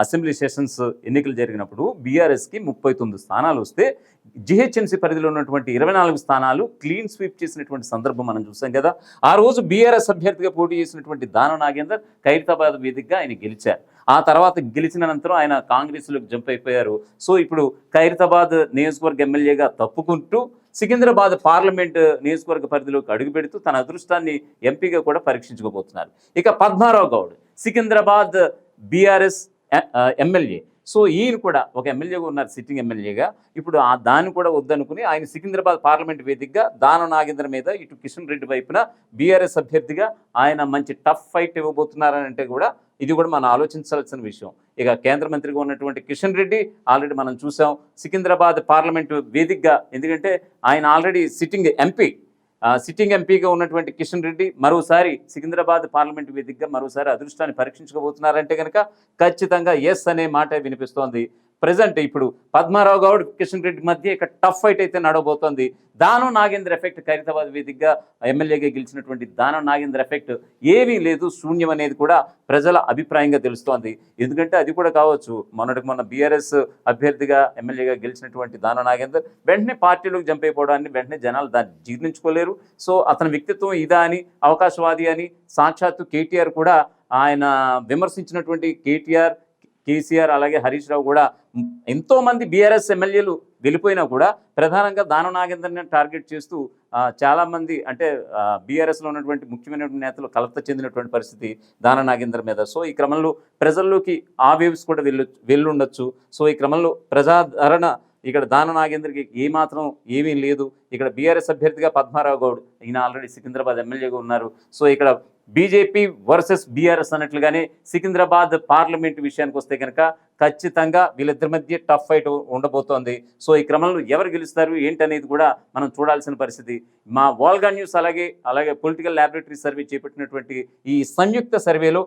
Speaker 1: అసెంబ్లీ సెషన్స్ ఎన్నికలు జరిగినప్పుడు బీఆర్ఎస్కి 39 స్థానాలు వస్తే జిహెచ్ఎంసీ పరిధిలో ఉన్నటువంటి 24 స్థానాలు క్లీన్ స్వీప్ చేసినటువంటి సందర్భం మనం చూసాం కదా. ఆ రోజు బీఆర్ఎస్ అభ్యర్థిగా పోటీ చేసినటువంటి దానం నాగేందర్ ఖైరతాబాద్ వేదికగా ఆయన గెలిచారు. ఆ తర్వాత గెలిచిన అనంతరం ఆయన కాంగ్రెస్లోకి జంప్ అయిపోయారు. సో ఇప్పుడు ఖైరతాబాద్ నియోజకవర్గ ఎమ్మెల్యేగా తప్పుకుంటూ సికింద్రాబాద్ పార్లమెంట్ నియోజకవర్గ పరిధిలోకి అడుగుపెడుతూ తన అదృష్టాన్ని ఎంపీగా కూడా పరీక్షించుకోబోతున్నారు. ఇక Padmarao Goud Secunderabad BRS MLA. So ఈయన కూడా ఒక ఎమ్మెల్యేగా ఉన్నారు, సిట్టింగ్ ఎమ్మెల్యేగా. ఇప్పుడు దాన్ని కూడా వద్దనుకుని ఆయన సికింద్రాబాద్ పార్లమెంట్ వేదికగా దానం నాగేంద్ర మీద ఇటు కిషన్ రెడ్డి వైపున బీఆర్ఎస్ అభ్యర్థిగా ఆయన మంచి టఫ్ ఫైట్ ఇవ్వబోతున్నారని అంటే కూడా ఇది కూడా మనం ఆలోచించాల్సిన విషయం. ఇక కేంద్ర మంత్రిగా ఉన్నటువంటి కిషన్ రెడ్డి ఆల్రెడీ మనం చూసాం సికింద్రాబాద్ పార్లమెంటు వేదికగా, ఎందుకంటే ఆయన ఆల్రెడీ సిట్టింగ్ ఎంపీగా ఉన్నటువంటి కిషన్ రెడ్డి మరోసారి సికింద్రాబాద్ పార్లమెంటు వేదికగా మరోసారి అదృష్టాన్ని పరీక్షించుకోబోతున్నారంటే కనుక ఖచ్చితంగా ఎస్ అనే మాట వినిపిస్తోంది. ప్రజెంట్ ఇప్పుడు పద్మారావు గౌడ్ కిషన్ రెడ్డి మధ్య ఇక టఫ్ ఫైట్ అయితే నడవబోతోంది. దానం నాగేంద్ర ఎఫెక్ట్ ఖైరతాబాద్ వేదికగా ఎమ్మెల్యేగా గెలిచినటువంటి దానం నాగేంద్ర ఎఫెక్ట్ ఏమీ లేదు, శూన్యం అనేది కూడా ప్రజల అభిప్రాయంగా తెలుస్తోంది. ఎందుకంటే అది కూడా కావచ్చు, మొన్న బీఆర్ఎస్ అభ్యర్థిగా ఎమ్మెల్యేగా గెలిచినటువంటి దానం నాగేందర్ వెంటనే పార్టీలోకి జంప్ అయిపోవడాన్ని వెంటనే జనాలు దాన్ని జీర్ణించుకోలేరు. సో అతని వ్యక్తిత్వం ఇదా అని, అవకాశవాది అని సాక్షాత్తు కేటీఆర్ కూడా ఆయన విమర్శించినటువంటి కేసీఆర్ అలాగే హరీష్ రావు కూడా ఎంతోమంది బీఆర్ఎస్ ఎమ్మెల్యేలు వెళ్ళిపోయినా కూడా ప్రధానంగా దానం నాగేందర్ని టార్గెట్ చేస్తూ చాలామంది అంటే బీఆర్ఎస్లో ఉన్నటువంటి ముఖ్యమైనటువంటి నేతలు కలత చెందినటువంటి పరిస్థితి దానం నాగేందర్ మీద. సో ఈ క్రమంలో ప్రజల్లోకి ఆ వేవ్స్ కూడా వెళ్ళుండొచ్చు. సో ఈ క్రమంలో ప్రజాదరణ ఇక్కడ దానం నాగేందర్కి ఏమాత్రం ఏమీ లేదు. ఇక్కడ బీఆర్ఎస్ అభ్యర్థిగా పద్మారావు గౌడ్, ఈయన ఆల్రెడీ సికింద్రాబాద్ ఎమ్మెల్యేగా ఉన్నారు. సో ఇక్కడ బీజేపీ వర్సెస్ బీఆర్ఎస్ అన్నట్లుగానే సికింద్రాబాద్ పార్లమెంట్ విషయానికి వస్తే కనుక ఖచ్చితంగా వీళ్ళిద్దరి మధ్య టఫ్ ఫైట్ ఉండబోతోంది. సో ఈ క్రమంలో ఎవరు గెలుస్తారు ఏంటనేది కూడా మనం చూడాల్సిన పరిస్థితి. మా వాల్గా న్యూస్ అలాగే పొలిటికల్ ల్యాబొరేటరీ సర్వే చేపట్టినటువంటి ఈ సంయుక్త సర్వేలో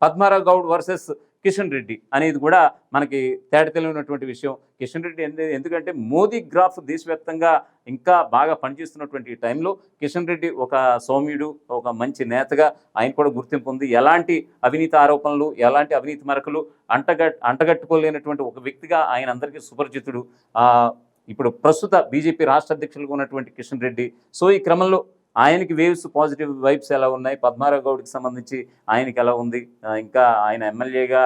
Speaker 1: పద్మారావు గౌడ్ వర్సెస్ కిషన్ రెడ్డి అనేది కూడా మనకి తేట తెలియనటువంటి విషయం. కిషన్ రెడ్డి ఎందుకంటే మోదీ గ్రాఫ్ దేశవ్యాప్తంగా ఇంకా బాగా పనిచేస్తున్నటువంటి ఈ టైంలో కిషన్ రెడ్డి ఒక సౌమ్యుడు, ఒక మంచి నేతగా ఆయన కూడా గుర్తింపు ఉంది. ఎలాంటి అవినీతి ఆరోపణలు, ఎలాంటి అవినీతి మరకలు అంటగట్టుకోలేనటువంటి ఒక వ్యక్తిగా ఆయన అందరికీ సుపరిచితుడు. ఇప్పుడు ప్రస్తుత బీజేపీ రాష్ట్ర అధ్యక్షులుగా ఉన్నటువంటి కిషన్ రెడ్డి. సో ఈ క్రమంలో ఆయనకి వేవ్స్ పాజిటివ్ వైబ్స్ ఎలా ఉన్నాయి, పద్మారావు గౌడ్కి సంబంధించి ఆయనకి ఎలా ఉంది, ఇంకా ఆయన ఎమ్మెల్యేగా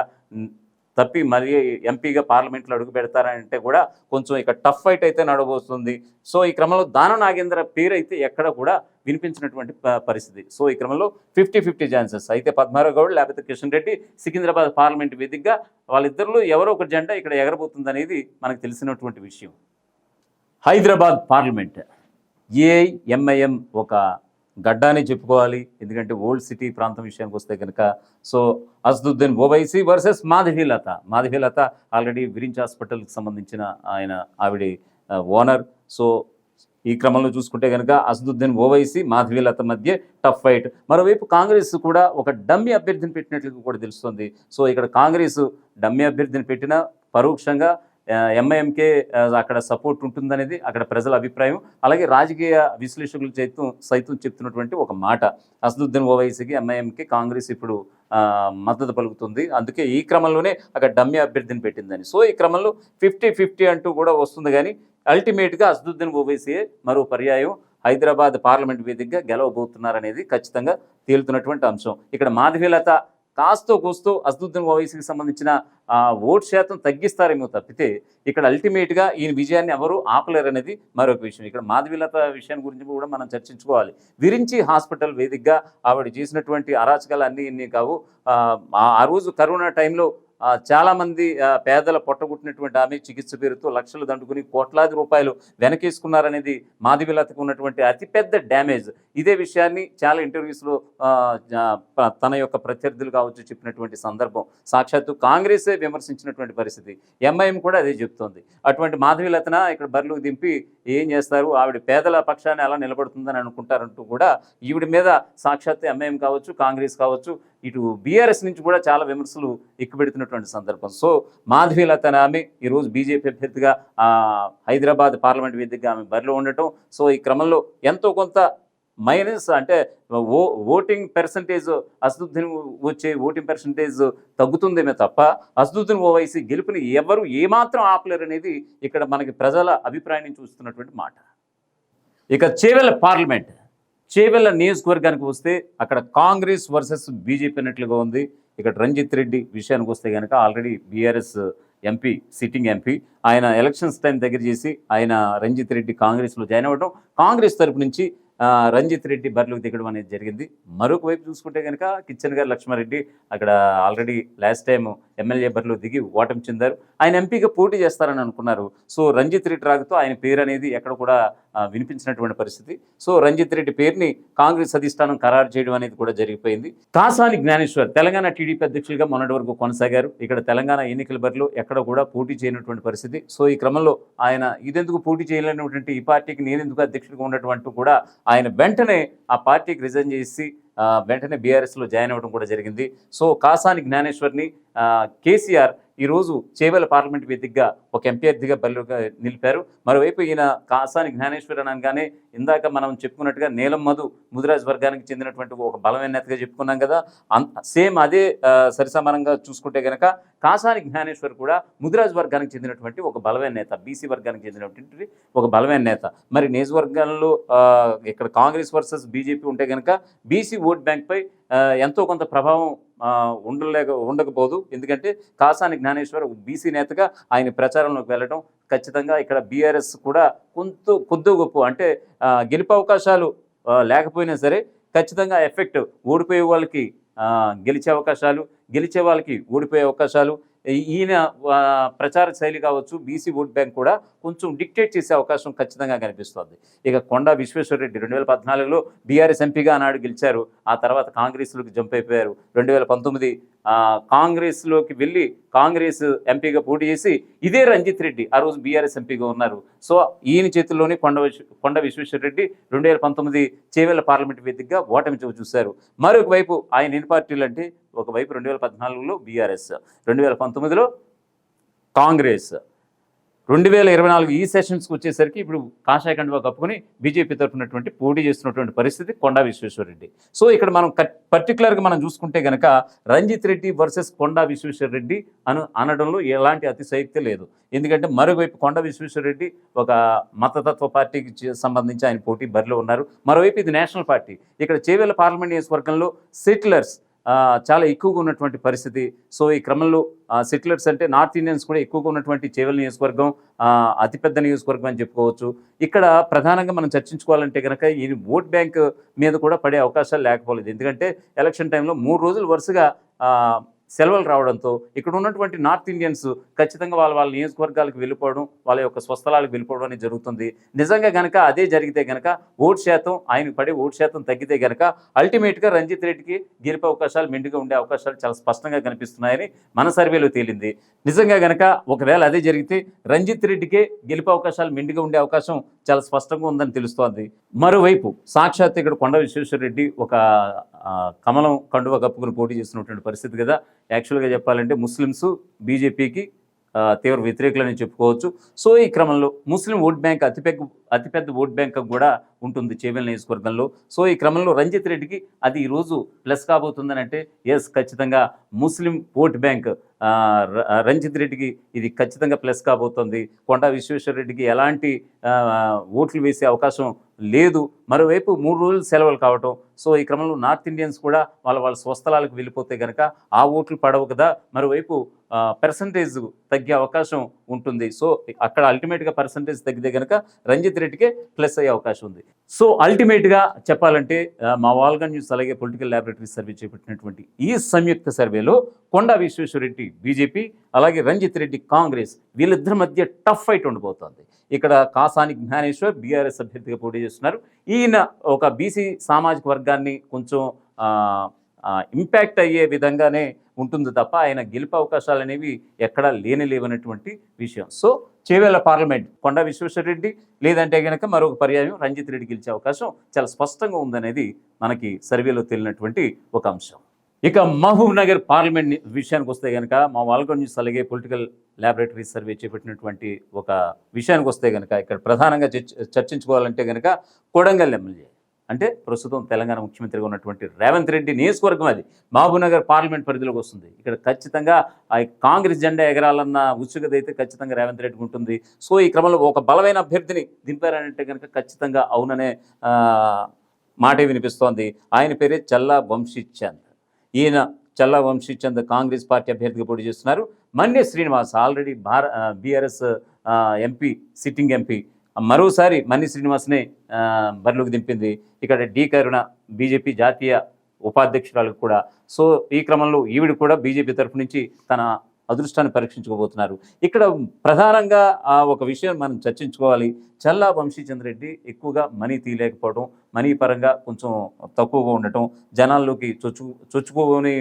Speaker 1: తప్పి మళ్ళీ ఎంపీగా పార్లమెంట్లో అడుగు పెడతారంటే కూడా కొంచెం ఇక టఫ్ ఫైట్ అయితే నడబోతుంది. సో ఈ క్రమంలో దానం నాగేంద్ర పేరు అయితే ఎక్కడ కూడా వినిపించినటువంటి పరిస్థితి. సో ఈ క్రమంలో 50-50 ఛాన్సెస్ అయితే పద్మారావు గౌడ్ లేకపోతే కిషన్ రెడ్డి సికింద్రాబాద్ పార్లమెంట్ వేదికగా వాళ్ళిద్దరిలో ఎవరో ఒక జెండా ఇక్కడ ఎగరబోతుంది అనేది మనకు తెలిసినటువంటి విషయం. హైదరాబాద్ పార్లమెంట్ ఏఐఎంఐఎం ఒక గడ్డాని చెప్పుకోవాలి. ఎందుకంటే ఓల్డ్ సిటీ ప్రాంతం విషయానికి వస్తే కనుక so Asaduddin Owaisi versus Madhavi Latha. Madhavi Latha already Virinchi హాస్పిటల్కి సంబంధించిన ఆవిడ ఓనర్. సో ఈ క్రమంలో చూసుకుంటే కనుక అసదుద్దీన్ ఓవైసీ మాధవీలత మధ్య టఫ్ ఫైట్. మరోవైపు కాంగ్రెస్ కూడా ఒక డమ్మీ అభ్యర్థిని పెట్టినట్లు కూడా తెలుస్తుంది. సో ఇక్కడ కాంగ్రెస్ డమ్మీ అభ్యర్థిని పెట్టిన పరోక్షంగా ఎంఐఎంకే అక్కడ సపోర్ట్ ఉంటుందనేది అక్కడ ప్రజల అభిప్రాయం. అలాగే రాజకీయ విశ్లేషకులు సైతం చెప్తున్నటువంటి ఒక మాట. అసదుద్దీన్ ఓవైసీకి ఎంఐఎంకి కాంగ్రెస్ ఇప్పుడు మద్దతు పలుకుతుంది. అందుకే ఈ క్రమంలోనే అక్కడ డమ్మీ అభ్యర్థిని పెట్టిందని. సో ఈ క్రమంలో 50-50 అంటూ కూడా వస్తుంది. కానీ అల్టిమేట్గా అసదుద్దీన్ ఓవైసీయే మరో పర్యాయం హైదరాబాద్ పార్లమెంట్ వేదికగా గెలవబోతున్నారనేది ఖచ్చితంగా తేలుతున్నటువంటి అంశం. ఇక్కడ మాధవీలత కాస్తో కూస్తూ అసదుద్దీన్ ఓవైసీకి సంబంధించిన ఓటు శాతం తగ్గిస్తారేమో తప్పితే ఇక్కడ అల్టిమేట్గా ఈయన విజయాన్ని ఎవరు ఆపలేరనేది మరొక విషయం. ఇక్కడ మాధవీలత విషయాన్ని గురించి కూడా మనం చర్చించుకోవాలి. విరించి హాస్పిటల్ వేదికగా ఆవిడ చేసినటువంటి అరాచకాలు అన్నీ కావు. ఆ రోజు కరోనా టైంలో చాలామంది పేదల పొట్టగొట్టినటువంటి ఆమె చికిత్స పేరుతో లక్షలు దండుకుని కోట్లాది రూపాయలు వెనకేసుకున్నారనేది మాధవీలతకు ఉన్నటువంటి అతిపెద్ద డ్యామేజ్. ఇదే విషయాన్ని చాలా ఇంటర్వ్యూస్లో తన యొక్క ప్రత్యర్థులు కావచ్చు చెప్పినటువంటి సందర్భం. సాక్షాత్తు కాంగ్రెసే విమర్శించినటువంటి పరిస్థితి. ఎంఐఎం కూడా అదే చెప్తోంది. అటువంటి మాధవీలతన ఇక్కడ బరిలోకి దింపి ఏం చేస్తారు, ఆవిడ పేదల పక్షాన్ని ఎలా నిలబడుతుందని అనుకుంటారంటూ కూడా ఈవిడ మీద సాక్షాత్తు ఎంఐఎం కావచ్చు కాంగ్రెస్ కావచ్చు ఇటు బీఆర్ఎస్ నుంచి కూడా చాలా విమర్శలు ఎక్కుపెడుతున్నటువంటి సందర్భం. సో మాధవీలత ఆమె ఈరోజు బీజేపీ అభ్యర్థిగా హైదరాబాద్ పార్లమెంట్ వేదికగా ఆమె బరిలో ఉండటం. సో ఈ క్రమంలో ఎంతో కొంత మైనస్ అంటే ఓటింగ్ పర్సంటేజ్ అసదుద్దీన్ వచ్చే ఓటింగ్ పర్సంటేజ్ తగ్గుతుందేమే తప్ప అసదుద్దీన్ ఓవైసీ గెలుపుని ఎవరు ఏమాత్రం ఆపలేరు అనేది ఇక్కడ మనకి ప్రజల అభిప్రాయాన్ని చూస్తున్నటువంటి మాట. ఇక చేవెళ్ళ నియోజకవర్గానికి వస్తే అక్కడ కాంగ్రెస్ వర్సెస్ బీజేపీ అన్నట్లుగా ఉంది. ఇక్కడ రంజిత్ రెడ్డి విషయానికి వస్తే కనుక already BRS MP sitting MP ఆయన ఎలక్షన్స్ టైం దగ్గర చేసి ఆయన రంజిత్ రెడ్డి కాంగ్రెస్లో జాయిన్ అవ్వడం, కాంగ్రెస్ తరపు నుంచి రంజిత్ రెడ్డి బరిలోకి దిగడం అనేది జరిగింది. మరొక వైపు చూసుకుంటే కనుక కిచెన్ గారు లక్ష్మారెడ్డి అక్కడ ఆల్రెడీ లాస్ట్ టైం ఎమ్మెల్యే బరిలో దిగి ఓటమి చెందారు. ఆయన ఎంపీగా పోటీ చేస్తారని అనుకున్నారు. సో రంజిత్ రెడ్డి రాకతో ఆయన పేరు అనేది ఎక్కడ కూడా వినిపించినటువంటి పరిస్థితి. సో రంజిత్ రెడ్డి పేరుని కాంగ్రెస్ అధిష్టానం ఖరారు చేయడం అనేది కూడా జరిగిపోయింది. కాసాని జ్ఞానేశ్వర్ తెలంగాణ టీడీపీ అధ్యక్షులుగా మొన్నటి వరకు కొనసాగారు. ఇక్కడ తెలంగాణ ఎన్నికల బరిలో ఎక్కడ కూడా పోటీ చేయనటువంటి పరిస్థితి. సో ఈ క్రమంలో ఆయన ఇదెందుకు పోటీ చేయలేనటువంటి ఈ పార్టీకి నేనెందుకు అధ్యక్షుడిగా ఉన్నటువంటి కూడా ఆయన వెంటనే ఆ పార్టీకి రిజైన్ చేసి వెంటనే బీఆర్ఎస్లో జాయిన్ అవ్వడం కూడా జరిగింది. సో కాసాని జ్ఞానేశ్వర్ని కేసీఆర్ ఈరోజు చేవెళ్ళ పార్లమెంట్ వేదికగా ఒక అభ్యర్థిగా బరిలోకి నిలిపారు. మరోవైపు ఈయన కాసాని జ్ఞానేశ్వర్ అనగానే ఇందాక మనం చెప్పుకున్నట్టుగా నీలం మధు ముదిరాజ్ వర్గానికి చెందినటువంటి ఒక బలమైన నేతగా చెప్పుకున్నాం కదా. సేమ్ అదే సరిసమానంగా చూసుకుంటే కనుక కాసాని జ్ఞానేశ్వర్ కూడా ముదిరాజ్ వర్గానికి చెందినటువంటి ఒక బలమైన నేత, బీసీ వర్గానికి చెందినటువంటి ఒక బలమైన నేత. మరి నియోజకవర్గాల్లో ఇక్కడ కాంగ్రెస్ వర్సెస్ బీజేపీ ఉంటే కనుక బీసీ ఓట్ బ్యాంక్పై ఎంతో కొంత ప్రభావం ఉండకపోదు. ఎందుకంటే కాసాని జ్ఞానేశ్వర్ బీసీ నేతగా ఆయన ప్రచారంలోకి వెళ్ళడం ఖచ్చితంగా ఇక్కడ బీఆర్ఎస్ కూడా కొద్ది గొప్ప అంటే గెలుపు అవకాశాలు లేకపోయినా సరే ఖచ్చితంగా ఎఫెక్ట్ ఓడిపోయే వాళ్ళకి గెలిచే అవకాశాలు, గెలిచే వాళ్ళకి ఓడిపోయే అవకాశాలు, ఈయన ప్రచార శైలి కావచ్చు బీసీ ఓట్ బ్యాంక్ కూడా కొంచెం డిక్టేట్ చేసే అవకాశం ఖచ్చితంగా కనిపిస్తుంది. ఇక కొండా విశ్వేశ్వరరెడ్డి 2014లో బీఆర్ఎస్ ఎంపీగా ఆనాడు గెలిచారు. ఆ తర్వాత కాంగ్రెస్లోకి జంప్ అయిపోయారు. 2019 కాంగ్రెస్లోకి వెళ్ళి కాంగ్రెస్ ఎంపీగా పోటీ చేసి ఇదే రంజిత్ రెడ్డి ఆ రోజు బీఆర్ఎస్ ఎంపీగా ఉన్నారు. సో ఈయన చేతుల్లోనే కొండ విశ్వేశ్వరరెడ్డి 2019 చేవెళ్ళ పార్లమెంట్ వేదికగా ఓటమి చూశారు. మరొక వైపు ఆయన ఎన్ని పార్టీలు అంటే ఒకవైపు 2014లో బీఆర్ఎస్, 2019లో కాంగ్రెస్, 2024 ఈ సెషన్స్కి వచ్చేసరికి ఇప్పుడు కాషాయ కండువా కప్పుకొని బీజేపీ తరఫునటువంటి పోటీ చేస్తున్నటువంటి పరిస్థితి కొండా విశ్వేశ్వరరెడ్డి. సో ఇక్కడ మనం పర్టికులర్గా మనం చూసుకుంటే కనుక రంజిత్ రెడ్డి వర్సెస్ కొండా విశ్వేశ్వరరెడ్డి అనడంలో ఎలాంటి అతిశయోక్తి లేదు. ఎందుకంటే మరోవైపు కొండా విశ్వేశ్వరరెడ్డి ఒక మతతత్వ పార్టీకి సంబంధించి ఆయన పోటీ బరిలో ఉన్నారు. మరోవైపు ఇది నేషనల్ పార్టీ. ఇక్కడ చేవెళ్ళ పార్లమెంట్ నియోజకవర్గంలో సెటిలర్స్ చాలా ఎక్కువగా ఉన్నటువంటి పరిస్థితి. సో ఈ క్రమంలో సెటిలర్స్ అంటే నార్త్ ఇండియన్స్ కూడా ఎక్కువగా ఉన్నటువంటి చేవెళ్ళ నియోజకవర్గం అతిపెద్ద నియోజకవర్గం అని చెప్పుకోవచ్చు. ఇక్కడ ప్రధానంగా మనం చర్చించుకోవాలంటే కనుక ఈ ఓట్ బ్యాంక్ మీద కూడా పడే అవకాశాలు లేకపోలేదు. ఎందుకంటే ఎలక్షన్ టైంలో 3 రోజులు వరుసగా సెలవులు రావడంతో ఇక్కడ ఉన్నటువంటి నార్త్ ఇండియన్స్ ఖచ్చితంగా వాళ్ళ నియోజకవర్గాలకు వెళ్ళిపోవడం, వాళ్ళ యొక్క స్వస్థలాలకు వెళ్ళిపోవడం అనేది జరుగుతుంది. నిజంగా కనుక అదే జరిగితే కనుక ఆయనకు పడే ఓటు శాతం తగ్గితే కనుక అల్టిమేట్గా రంజిత్ రెడ్డికి గెలిపే అవకాశాలు మెండుగా ఉండే అవకాశాలు చాలా స్పష్టంగా కనిపిస్తున్నాయని మన సర్వేలో తేలింది. నిజంగా కనుక ఒకవేళ అదే జరిగితే రంజిత్ రెడ్డికే గెలిపే అవకాశాలు మెండుగా ఉండే అవకాశం చాలా స్పష్టంగా ఉందని తెలుస్తోంది. మరోవైపు సాక్షాత్ ఇక్కడ కొండ విశ్వేశ్వరరెడ్డి ఒక కమలం కండువ కప్పుకుని పోటీ చేస్తున్నటువంటి పరిస్థితి కదా. యాక్చువల్గా చెప్పాలంటే ముస్లిమ్స్ బీజేపీకి తీవ్ర వ్యతిరేకులని చెప్పుకోవచ్చు. సో ఈ క్రమంలో ముస్లిం ఓట్ బ్యాంక్ అతిపెద్ద ఓట్ బ్యాంక్ కూడా ఉంటుంది చేవెళ్ళ నియోజకవర్గంలో. సో ఈ క్రమంలో రంజిత్ రెడ్డికి అది ఈరోజు ప్లస్ కాబోతుందని అంటే ఎస్, ఖచ్చితంగా ముస్లిం ఓట్ బ్యాంక్ రంజిత్ రెడ్డికి ఇది ఖచ్చితంగా ప్లస్ కాబోతుంది. కొండా విశ్వేశ్వరరెడ్డికి ఎలాంటి ఓట్లు వేసే అవకాశం లేదు. మరోవైపు 3 రోజులు సెలవులు కావటం, సో ఈ క్రమంలో నార్త్ ఇండియన్స్ కూడా వాళ్ళ స్వస్థలాలకు వెళ్ళిపోతే కనుక ఆ ఓట్లు పడవు కదా. మరోవైపు పర్సంటేజ్ తగ్గే అవకాశం ఉంటుంది. సో అక్కడ అల్టిమేట్గా పర్సంటేజ్ తగ్గితే కనుక రంజిత్ రెడ్డికే ప్లస్ అయ్యే అవకాశం ఉంది. సో అల్టిమేట్గా చెప్పాలంటే మా వాల్గన్ న్యూస్ అలాగే పొలిటికల్ ల్యాబొరేటరీ సర్వే చేపట్టినటువంటి ఈ సంయుక్త సర్వేలో కొండా విశ్వేశ్వరరెడ్డి బీజేపీ అలాగే రంజిత్ రెడ్డి కాంగ్రెస్ వీళ్ళిద్దరి మధ్య టఫ్ ఫైట్ ఉండిపోతుంది. ఇక్కడ కాసాని జ్ఞానేశ్వర్ బీఆర్ఎస్ అభ్యర్థిగా పోటీ చేస్తున్నారు. ఈయన ఒక బీసీ సామాజిక వర్గాన్ని కొంచెం ఇంపాక్ట్ అయ్యే విధంగానే ఉంటుంది తప్ప ఆయన గెలుపు అవకాశాలు అనేవి ఎక్కడా లేనలేవనటువంటి విషయం. సో చేవెళ్ళ పార్లమెంట్ కొండా విశ్వేశ్వరరెడ్డి లేదంటే కనుక మరొక పర్యాయం రంజిత్ రెడ్డి గెలిచే అవకాశం చాలా స్పష్టంగా ఉందనేది మనకి సర్వేలో తేలినటువంటి ఒక అంశం. ఇక మహబూబ్ నగర్ పార్లమెంట్ విషయానికి వస్తే కనుక మా వాల్గన్ న్యూస్ అలాగే పొలిటికల్ ల్యాబొరేటరీ సర్వే చేపట్టినటువంటి ఒక విషయానికి వస్తే కనుక ఇక్కడ ప్రధానంగా చర్చించుకోవాలంటే కనుక కొడంగల్ ఎమ్మెల్యే అంటే ప్రస్తుతం తెలంగాణ ముఖ్యమంత్రిగా ఉన్నటువంటి రేవంత్ రెడ్డి నియోజకవర్గం అది మహబూబ్ నగర్ పార్లమెంట్ పరిధిలోకి వస్తుంది. ఇక్కడ ఖచ్చితంగా కాంగ్రెస్ జెండా ఎగరాలన్న ఉత్సుకత అయితే ఖచ్చితంగా రేవంత్ రెడ్డికి ఉంటుంది. సో ఈ క్రమంలో ఒక బలమైన అభ్యర్థిని దింపారంటే కనుక ఖచ్చితంగా అవుననే మాటే వినిపిస్తోంది. ఆయన పేరే చల్లా వంశీచంద్. ఈయన చల్లా వంశీచంద్ కాంగ్రెస్ పార్టీ అభ్యర్థిగా పోటీ చేస్తున్నారు. Manne Srinivas already BRS MP sitting MP మరోసారి మన్ని శ్రీనివాస్నే బరిలోకి దింపింది. ఇక్కడ డి కరుణ బీజేపీ జాతీయ ఉపాధ్యక్షురాలకు కూడా. సో ఈ క్రమంలో ఈవిడ కూడా బీజేపీ తరఫు నుంచి తన అదృష్టాన్ని పరీక్షించుకోబోతున్నారు. ఇక్కడ ప్రధానంగా ఒక విషయం మనం చర్చించుకోవాలి. చల్లా వంశీచంద్ రెడ్డి ఎక్కువగా మనీ తీయలేకపోవడం, మనీ పరంగా కొంచెం తక్కువగా ఉండటం, జనాల్లోకి చొచ్చుకొని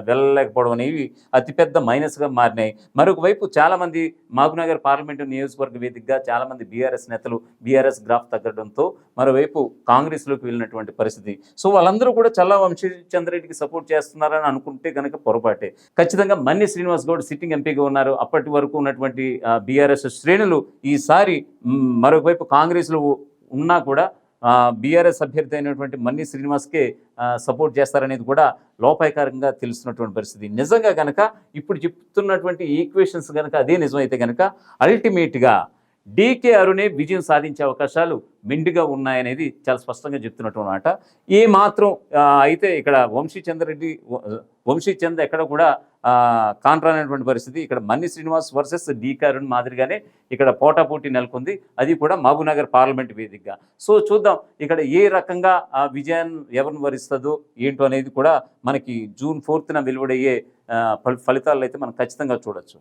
Speaker 1: వెళ్ళలేకపోవడం అనేవి అతిపెద్ద మైనస్గా మారినాయి. మరొక వైపు చాలామంది మహబూబ్నగర్ పార్లమెంటు నియోజకవర్గ వేదికగా చాలామంది బీఆర్ఎస్ నేతలు బీఆర్ఎస్ గ్రాఫ్ తగ్గడంతో మరోవైపు కాంగ్రెస్లోకి వెళ్ళినటువంటి పరిస్థితి. సో వాళ్ళందరూ కూడా చల్లా వంశీచంద్ రెడ్డికి సపోర్ట్ చేస్తున్నారని అనుకుంటే కనుక పొరపాటే. ఖచ్చితంగా మన్ని శ్రీనివాస్ గౌడ్ సిట్టింగ్ ఎంపీగా ఉన్నారు. అప్పటి వరకు ఉన్నటువంటి బీఆర్ఎస్ శ్రేణులు ఈసారి మరొకవైపు కాంగ్రెస్లో ఉన్నా కూడా బీఆర్ఎస్ అభ్యర్థి అయినటువంటి మన్ని శ్రీనివాస్కే సపోర్ట్ చేస్తారనేది కూడా లోపాయకారంగా తెలుస్తున్నటువంటి పరిస్థితి. నిజంగా కనుక ఇప్పుడు చెప్తున్నటువంటి ఈక్వేషన్స్ కనుక అదే నిజమైతే కనుక అల్టిమేట్గా డీకే అరుణే విజయం సాధించే అవకాశాలు మెండుగా ఉన్నాయనేది చాలా స్పష్టంగా చెప్తున్నట్టు అన్నమాట. ఏ మాత్రం అయితే ఇక్కడ వంశీచంద్ ఎక్కడ కూడా కాంట్రానటువంటి పరిస్థితి. ఇక్కడ మన్ని శ్రీనివాస్ వర్సెస్ డీకే అరుణ్ మాదిరిగానే ఇక్కడ పోటాపోటీ నెలకొంది, అది కూడా మహబూబ్నగర్ పార్లమెంట్ వేదికగా. సో చూద్దాం ఇక్కడ ఏ రకంగా ఆ విజయాన్ని ఎవరిని వరిస్తుందో ఏంటో అనేది కూడా మనకి జూన్ 4న వెలువడయ్యే ఫలితాలు అయితే మనం ఖచ్చితంగా చూడొచ్చు.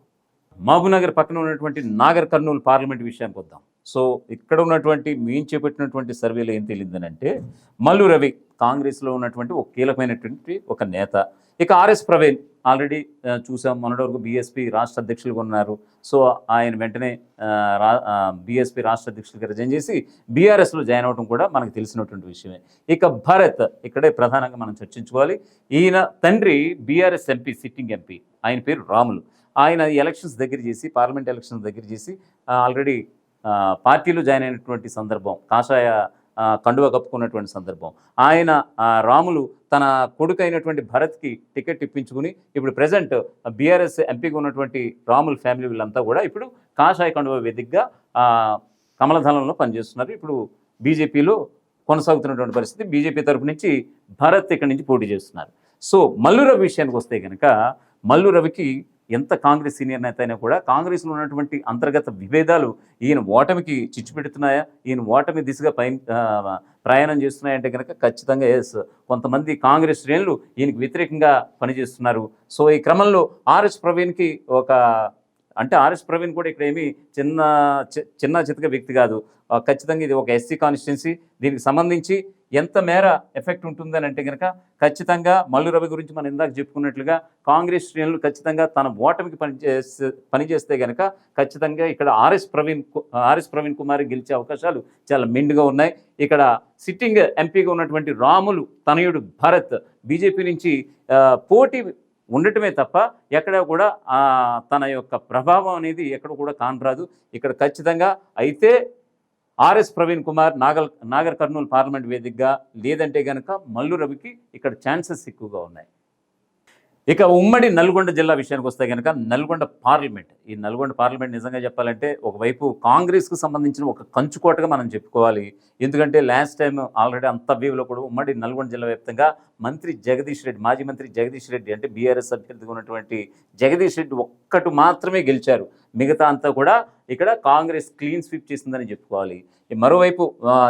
Speaker 1: మహబూబ్నగర్ పక్కన ఉన్నటువంటి నాగర్ కర్నూలు పార్లమెంట్ విషయానికి వద్దాం. సో ఇక్కడ ఉన్నటువంటి మేము చేపట్టినటువంటి సర్వేలో ఏం తెలియదనంటే మల్లు రవి కాంగ్రెస్లో ఉన్నటువంటి ఒక కీలకమైనటువంటి ఒక నేత. ఇక ఆర్ఎస్ ప్రవీణ్ ఆల్రెడీ చూసాం, మొన్నటి వరకు బీఎస్పీ రాష్ట్ర అధ్యక్షులుగా ఉన్నారు. సో ఆయన వెంటనే బీఎస్పీ రాష్ట్ర అధ్యక్షులుగా రిజైన్ చేసి బీఆర్ఎస్లో జాయిన్ అవ్వడం కూడా మనకు తెలిసినటువంటి విషయమే. ఇక భరత్ ఇక్కడే ప్రధానంగా మనం చర్చించుకోవాలి. ఈయన తండ్రి బీఆర్ఎస్ ఎంపీ సిట్టింగ్ ఎంపీ, ఆయన పేరు రాములు. ఆయన ఎలక్షన్స్ దగ్గర చేసి పార్లమెంట్ ఎలక్షన్స్ దగ్గర చేసి ఆల్రెడీ పార్టీలో జాయిన్ అయినటువంటి సందర్భం, కాషాయ కండువ కప్పుకున్నటువంటి సందర్భం. ఆయన రాములు తన కొడుకు అయినటువంటి భరత్కి టికెట్ ఇప్పించుకుని ఇప్పుడు ప్రజెంట్ బీఆర్ఎస్ ఎంపీగా ఉన్నటువంటి రాముల్ ఫ్యామిలీ వీళ్ళంతా కూడా ఇప్పుడు కాషాయ కండువ వేదికగా కమలదళంలో పనిచేస్తున్నారు. ఇప్పుడు బీజేపీలో కొనసాగుతున్నటువంటి పరిస్థితి. బీజేపీ తరఫు నుంచి భరత్ ఇక్కడి నుంచి పోటీ చేస్తున్నారు. సో మల్లు రవి విషయానికి వస్తే కనుక మల్లు రవికి ఎంత కాంగ్రెస్ సీనియర్ నేత అయినా కూడా కాంగ్రెస్లో ఉన్నటువంటి అంతర్గత విభేదాలు ఈయన ఓటమికి చిచ్చు పెడుతున్నాయా, ఈయన ఓటమి దిశగా ప్రయాణం చేస్తున్నాయంటే కనుక ఖచ్చితంగా ఎస్, కొంతమంది కాంగ్రెస్ శ్రేణులు ఈయనకి వ్యతిరేకంగా పనిచేస్తున్నారు. సో ఈ క్రమంలో ఆర్ఎస్ ప్రవీణ్కి అంటే ఆర్ఎస్ ప్రవీణ్ కూడా ఇక్కడ ఏమీ చిన్న చితక వ్యక్తి కాదు. ఖచ్చితంగా ఇది ఒక ఎస్సీ కాన్స్టిట్యున్సీ. దీనికి సంబంధించి ఎంత మేర ఎఫెక్ట్ ఉంటుందని అంటే కనుక ఖచ్చితంగా మల్లు రవి గురించి మనం ఇందాక చెప్పుకున్నట్లుగా కాంగ్రెస్ శ్రేణులు ఖచ్చితంగా తన ఓటమికి పనిచేస్తే కనుక ఖచ్చితంగా ఇక్కడ ఆర్ఎస్ ప్రవీణ్ కుమార్ గెలిచే అవకాశాలు చాలా మెండుగా ఉన్నాయి. ఇక్కడ సిట్టింగ్ ఎంపీగా ఉన్నటువంటి రాములు తనయుడు భరత్ బీజేపీ నుంచి పోటీ ఉండటమే తప్ప ఎక్కడ కూడా తన యొక్క ప్రభావం అనేది ఎక్కడ కూడా కానరాదు. ఇక్కడ ఖచ్చితంగా అయితే ఆర్ఎస్ ప్రవీణ్ కుమార్ నాగర్ కర్నూలు పార్లమెంట్ వేదికగా, లేదంటే కనుక మల్లు రవికి ఇక్కడ ఛాన్సెస్ ఎక్కువగా ఉన్నాయి. ఇక ఉమ్మడి నల్గొండ జిల్లా విషయానికి వస్తే కనుక నల్గొండ పార్లమెంట్ నిజంగా చెప్పాలంటే ఒకవైపు కాంగ్రెస్కు సంబంధించిన ఒక కంచుకోటగా మనం చెప్పుకోవాలి. ఎందుకంటే లాస్ట్ టైం ఆల్రెడీ అంత వ్యూలో కూడా ఉమ్మడి నల్గొండ జిల్లా వ్యాప్తంగా మాజీ మంత్రి జగదీష్ రెడ్డి అంటే బీఆర్ఎస్ అభ్యర్థిగా ఉన్నటువంటి జగదీష్ రెడ్డి ఒక్కటి మాత్రమే గెలిచారు. మిగతా అంతా కూడా ఇక్కడ కాంగ్రెస్ క్లీన్ స్వీప్ చేసిందని చెప్పుకోవాలి. మరోవైపు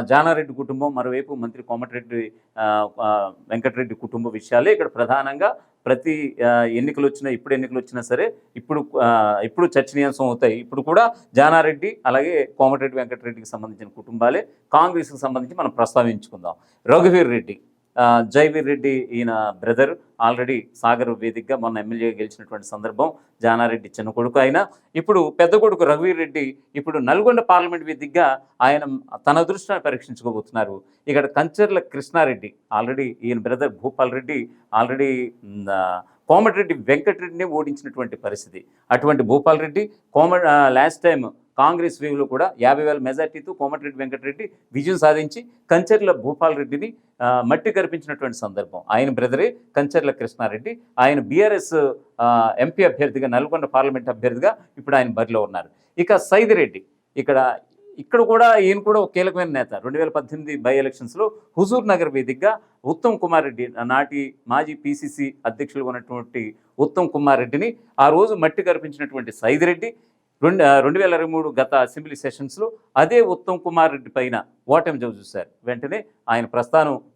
Speaker 1: జానారెడ్డి కుటుంబం, మరోవైపు మంత్రి కోమటిరెడ్డి వెంకటరెడ్డి కుటుంబ విషయాలే ఇక్కడ ప్రధానంగా ప్రతి ఎన్నికలు వచ్చినా సరే ఇప్పుడు చర్చనీయాంశం అవుతాయి. ఇప్పుడు కూడా జానారెడ్డి అలాగే కోమటిరెడ్డి వెంకటరెడ్డికి సంబంధించిన కుటుంబాలే కాంగ్రెస్కి సంబంధించి మనం ప్రస్తావించుకుందాం. రఘువీర్ రెడ్డి, జైవీర్ రెడ్డి ఈయన బ్రదర్, ఆల్రెడీ సాగర్ వేదికగా మొన్న ఎమ్మెల్యేగా గెలిచినటువంటి సందర్భం. జానారెడ్డి చిన్న కొడుకు అయినా ఇప్పుడు పెద్ద కొడుకు రఘువీర్ రెడ్డి ఇప్పుడు నల్గొండ పార్లమెంట్ వేదికగా ఆయన తన అదృష్టాన్ని పరీక్షించుకోబోతున్నారు. ఇక్కడ కంచర్ల కృష్ణారెడ్డి, ఆల్రెడీ ఈయన బ్రదర్ భూపాల్ రెడ్డి ఆల్రెడీ కోమటిరెడ్డి వెంకటరెడ్డిని ఓడించినటువంటి పరిస్థితి. అటువంటి భూపాల్ రెడ్డి లాస్ట్ టైం కాంగ్రెస్ వేవ్లో కూడా 50,000 మెజార్టీతో కోమటిరెడ్డి వెంకటరెడ్డి విజయం సాధించి కంచర్ల భూపాల్ రెడ్డిని మట్టి కనిపించినటువంటి సందర్భం. ఆయన బ్రదరే కంచర్ల కృష్ణారెడ్డి, ఆయన బీఆర్ఎస్ ఎంపీ అభ్యర్థిగా, నల్గొండ పార్లమెంట్ అభ్యర్థిగా ఇప్పుడు ఆయన బరిలో ఉన్నారు. ఇక సైదిరెడ్డి, ఇక్కడ కూడా ఈయన కూడా ఒక కీలకమైన నేత. 2018 బై ఎలక్షన్స్లో హుజూర్ నగర్ వేదికగా ఉత్తమ్ కుమార్ రెడ్డి, నాటి మాజీ పీసీసీ అధ్యక్షులుగా ఉన్నటువంటి ఉత్తమ్ కుమార్ రెడ్డిని ఆ రోజు మట్టి కనిపించినటువంటి సైదిరెడ్డి 2023 గత అసెంబ్లీ సెషన్స్లో అదే ఉత్తమ్ కుమార్ రెడ్డి పైన ఓటమి చూశారు. వెంటనే ఆయన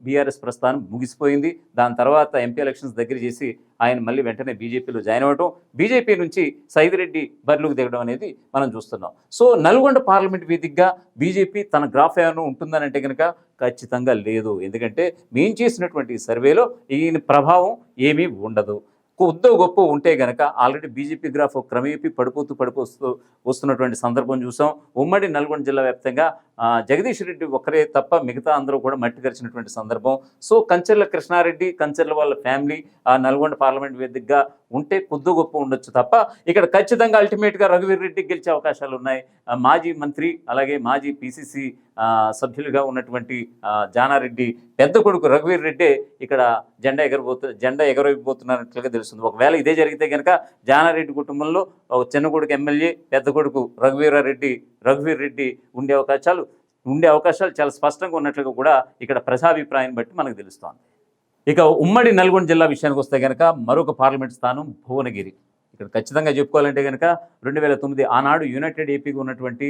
Speaker 1: బీఆర్ఎస్ ప్రస్థానం ముగిసిపోయింది. దాని తర్వాత ఎంపీ ఎలక్షన్స్ దగ్గర చేసి ఆయన మళ్ళీ వెంటనే బీజేపీలో జాయిన్ అవ్వడం, బీజేపీ నుంచి సైదిరెడ్డి బరిలోకి దిగడం అనేది మనం చూస్తున్నాం. సో నల్గొండ పార్లమెంట్ వేదికగా బీజేపీ తన గ్రాఫ్ ఏమైనా ఉంటుందని అంటే కనుక ఖచ్చితంగా లేదు. ఎందుకంటే మేము చేసినటువంటి సర్వేలో ఈయన ప్రభావం ఏమీ ఉండదు. కొద్దో గొప్ప ఉంటే గనక ఆల్రెడీ బీజేపీ గ్రాఫ్ క్రమేపీ పడిపోతూ వస్తున్నటువంటి సందర్భం చూసాం. ఉమ్మడి నల్గొండ జిల్లా వ్యాప్తంగా జగదీష్ రెడ్డి ఒక్కరే తప్ప మిగతా అందరూ కూడా మట్టి కరిచినటువంటి సందర్భం. సో కంచర్ల కృష్ణారెడ్డి, కంచర్ల వాళ్ళ ఫ్యామిలీ నల్గొండ పార్లమెంట్ వేదికగా ఉంటే కొద్దో గొప్ప ఉండొచ్చు తప్ప ఇక్కడ ఖచ్చితంగా అల్టిమేట్గా రఘువీర్ రెడ్డి గెలిచే అవకాశాలు ఉన్నాయి. మాజీ మంత్రి అలాగే మాజీ పీసీసీ సభ్యులుగా ఉన్నటువంటి జానారెడ్డి పెద్ద కొడుకు రఘువీర్ రెడ్డి ఇక్కడ జెండా ఎగరవైపోతున్నట్లుగా తెలుస్తుంది. ఒకవేళ ఇదే జరిగితే కనుక జానారెడ్డి కుటుంబంలో ఒక చిన్న కొడుకు ఎమ్మెల్యే, పెద్ద కొడుకు రఘువీర్ రెడ్డి ఉండే అవకాశాలు చాలా స్పష్టంగా ఉన్నట్లుగా కూడా ఇక్కడ ప్రజాభిప్రాయం బట్టి మనకు తెలుస్తోంది. ఇక ఉమ్మడి నల్గొండ జిల్లా విషయానికి వస్తే కనుక మరొక పార్లమెంట్ స్థానం భువనగిరి. ఇక్కడ ఖచ్చితంగా చెప్పుకోవాలంటే కనుక 2009 ఆనాడు యునైటెడ్ ఏపీగా ఉన్నటువంటి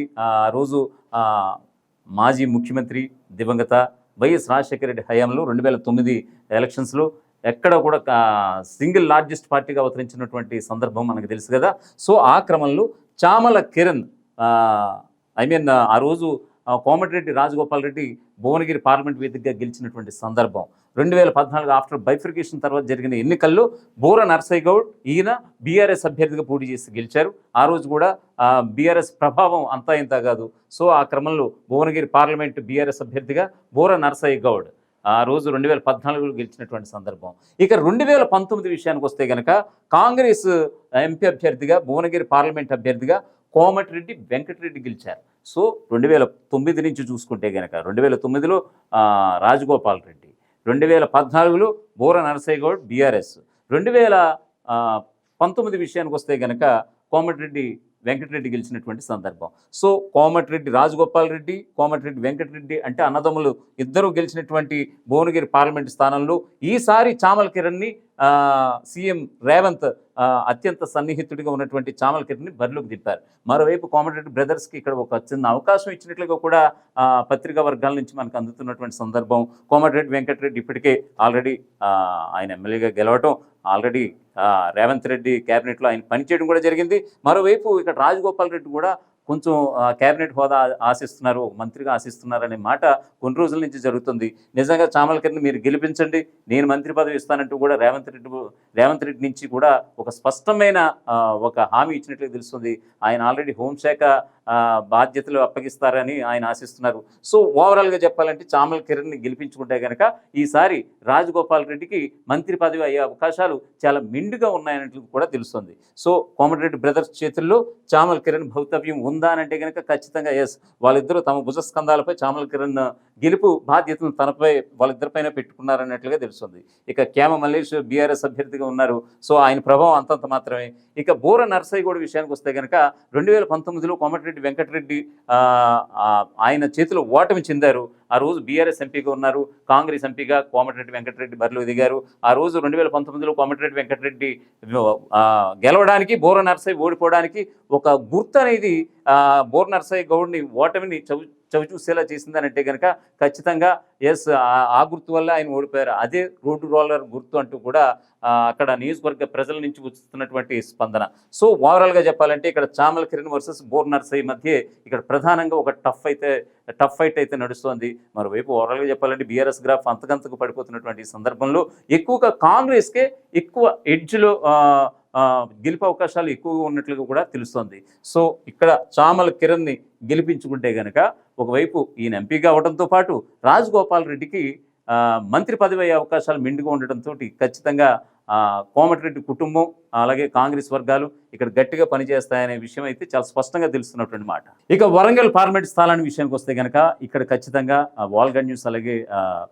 Speaker 1: రోజు మాజీ ముఖ్యమంత్రి దివంగత వైఎస్ రాజశేఖర రెడ్డి హయాంలో 2009 ఎలక్షన్స్లో ఎక్కడ కూడా సింగిల్ లార్జెస్ట్ పార్టీగా అవతరించినటువంటి సందర్భం మనకు తెలుసు కదా. సో ఆ క్రమంలో చామల కిరణ్ ఆ రోజు కోమటిరెడ్డి రాజగోపాల్ రెడ్డి భువనగిరి పార్లమెంట్ వేదికగా గెలిచినటువంటి సందర్భం. 2014 ఆఫ్టర్ బైఫర్కేషన్ తర్వాత జరిగిన ఎన్నికల్లో బోర నర్సయ్య గౌడ్ ఈయన బీఆర్ఎస్ అభ్యర్థిగా పోటీ చేసి గెలిచారు. ఆ రోజు కూడా బీఆర్ఎస్ ప్రభావం అంతా ఇంత కాదు. సో ఆ క్రమంలో భువనగిరి పార్లమెంట్ బీఆర్ఎస్ అభ్యర్థిగా బోర నర్సయ్య గౌడ్ ఆ రోజు 2014లో గెలిచినటువంటి సందర్భం. ఇక 2019 విషయానికి వస్తే కనుక కాంగ్రెస్ ఎంపీ అభ్యర్థిగా, భువనగిరి పార్లమెంట్ అభ్యర్థిగా కోమటిరెడ్డి వెంకటరెడ్డి గెలిచారు. సో 2009 నుంచి చూసుకుంటే కనుక 2009లో రాజగోపాల్ రెడ్డి, 2014లో బోర నరసయ్య గౌడ్ బీఆర్ఎస్, 2019 విషయానికి వస్తే కనుక కోమటిరెడ్డి వెంకటరెడ్డి గెలిచినటువంటి సందర్భం. సో కోమటిరెడ్డి రాజగోపాల్ రెడ్డి, కోమటిరెడ్డి వెంకటరెడ్డి అంటే అన్నదమ్ములు ఇద్దరు గెలిచినటువంటి భువనగిరి పార్లమెంటు స్థానంలో ఈసారి చామల కిరణ్ని సీఎం రేవంత్ అత్యంత సన్నిహితుడిగా ఉన్నటువంటి చామల కిరణ్ని బరిలోకి దింపారు. మరోవైపు కోమటిరెడ్డి బ్రదర్స్కి ఇక్కడ ఒక చిన్న అవకాశం ఇచ్చినట్లుగా కూడా పత్రికా వర్గాల నుంచి మనకు అందుతున్నటువంటి సందర్భం. కోమటిరెడ్డి వెంకటరెడ్డి ఇప్పటికే ఆల్రెడీ ఆయన ఎమ్మెల్యేగా గెలవటం, ఆల్రెడీ రేవంత్ రెడ్డి క్యాబినెట్లో ఆయన పనిచేయడం కూడా జరిగింది. మరోవైపు ఇక్కడ రాజగోపాల్ రెడ్డి కూడా కొంచెం క్యాబినెట్ హోదా ఆశిస్తున్నారు, ఒక మంత్రిగా ఆశిస్తున్నారు అనే మాట కొన్ని రోజుల నుంచి జరుగుతుంది. నిజంగా చామల కిరణ్ మీరు గెలిపించండి, నేను మంత్రి పదవి ఇస్తానంటూ కూడా రేవంత్ రెడ్డి నుంచి కూడా ఒక స్పష్టమైన ఒక హామీ ఇచ్చినట్లుగా తెలుస్తుంది. ఆయన ఆల్రెడీ హోంశాఖ బాధ్యతలు అప్పగిస్తారని ఆయన ఆశిస్తున్నారు. సో ఓవరాల్గా చెప్పాలంటే చామల కిరణ్ని గెలిపించుకుంటే కనుక ఈసారి రాజగోపాల్ రెడ్డికి మంత్రి పదవి అయ్యే అవకాశాలు చాలా మెండుగా ఉన్నాయన్నట్లు కూడా తెలుస్తుంది. సో కోమటిరెడ్డి బ్రదర్స్ చేతుల్లో చామల కిరణ్ భవితవ్యం ఉందా అని అంటే కనుక ఖచ్చితంగా ఎస్. వాళ్ళిద్దరూ తమ భుజస్కంధాలపై చామల కిరణ్ గెలుపు బాధ్యతను తనపై వాళ్ళిద్దరిపైన పెట్టుకున్నారన్నట్లుగా తెలుస్తుంది. ఇక క్యామ మల్లేష్ బీఆర్ఎస్ అభ్యర్థిగా ఉన్నారు. సో ఆయన ప్రభావం అంతంత మాత్రమే. ఇక బూర నర్సయ్య గౌడ్ విషయానికి వస్తే కనుక 2019లో కోమటిరెడ్డి వెంకటరెడ్డి ఆయన చేతిలో ఓటమి చెందారు. ఆ రోజు బీఆర్ఎస్ ఎంపీగా ఉన్నారు, కాంగ్రెస్ ఎంపీగా కోమటిరెడ్డి వెంకటరెడ్డి బరిలో దిగారు. ఆ రోజు 2019లో కోమటిరెడ్డి వెంకటరెడ్డి గెలవడానికి, బూర నర్సయ్య ఓడిపోవడానికి ఒక గుర్తు అనేది బూర నర్సయ్య గౌడ్ని ఓటమిని చవిచూసేలా చేసిందనంటే కనుక ఖచ్చితంగా ఎస్, ఆ గుర్తు వల్ల ఆయన ఓడిపోయారు. అదే రోడ్డు రోలర్ గుర్తు అంటూ కూడా అక్కడ నియోజకవర్గ ప్రజల నుంచి వస్తున్నటువంటి స్పందన. సో ఓవరాల్గా చెప్పాలంటే ఇక్కడ చామల కిరణ్ వర్సెస్ బూర నర్సయ్య మధ్య ఇక్కడ ప్రధానంగా ఒక టఫ్ ఫైట్ అయితే నడుస్తోంది. మరోవైపు ఓవరాల్గా చెప్పాలంటే బీఆర్ఎస్ గ్రాఫ్ అంతకంతకు పడిపోతున్నటువంటి సందర్భంలో ఎక్కువగా కాంగ్రెస్కే ఎక్కువ ఎడ్జ్లో గెలుపు అవకాశాలు ఎక్కువగా ఉన్నట్లుగా కూడా తెలుస్తోంది. సో ఇక్కడ చామల కిరణ్ని గెలిపించుకుంటే కనుక ఒకవైపు ఈయన ఎంపీగా అవడంతో పాటు రాజగోపాల్ రెడ్డికి మంత్రి పదవి అయ్యే అవకాశాలు మెండుగా ఉండటంతో ఖచ్చితంగా కోమటిరెడ్డి కుటుంబం అలాగే కాంగ్రెస్ వర్గాలు ఇక్కడ గట్టిగా పనిచేస్తాయనే విషయం అయితే చాలా స్పష్టంగా తెలుస్తున్నటువంటి మాట. ఇక వరంగల్ పార్లమెంట్ స్థానాన్ని విషయానికి వస్తే కనుక ఇక్కడ ఖచ్చితంగా వాల్గడ్ న్యూస్ అలాగే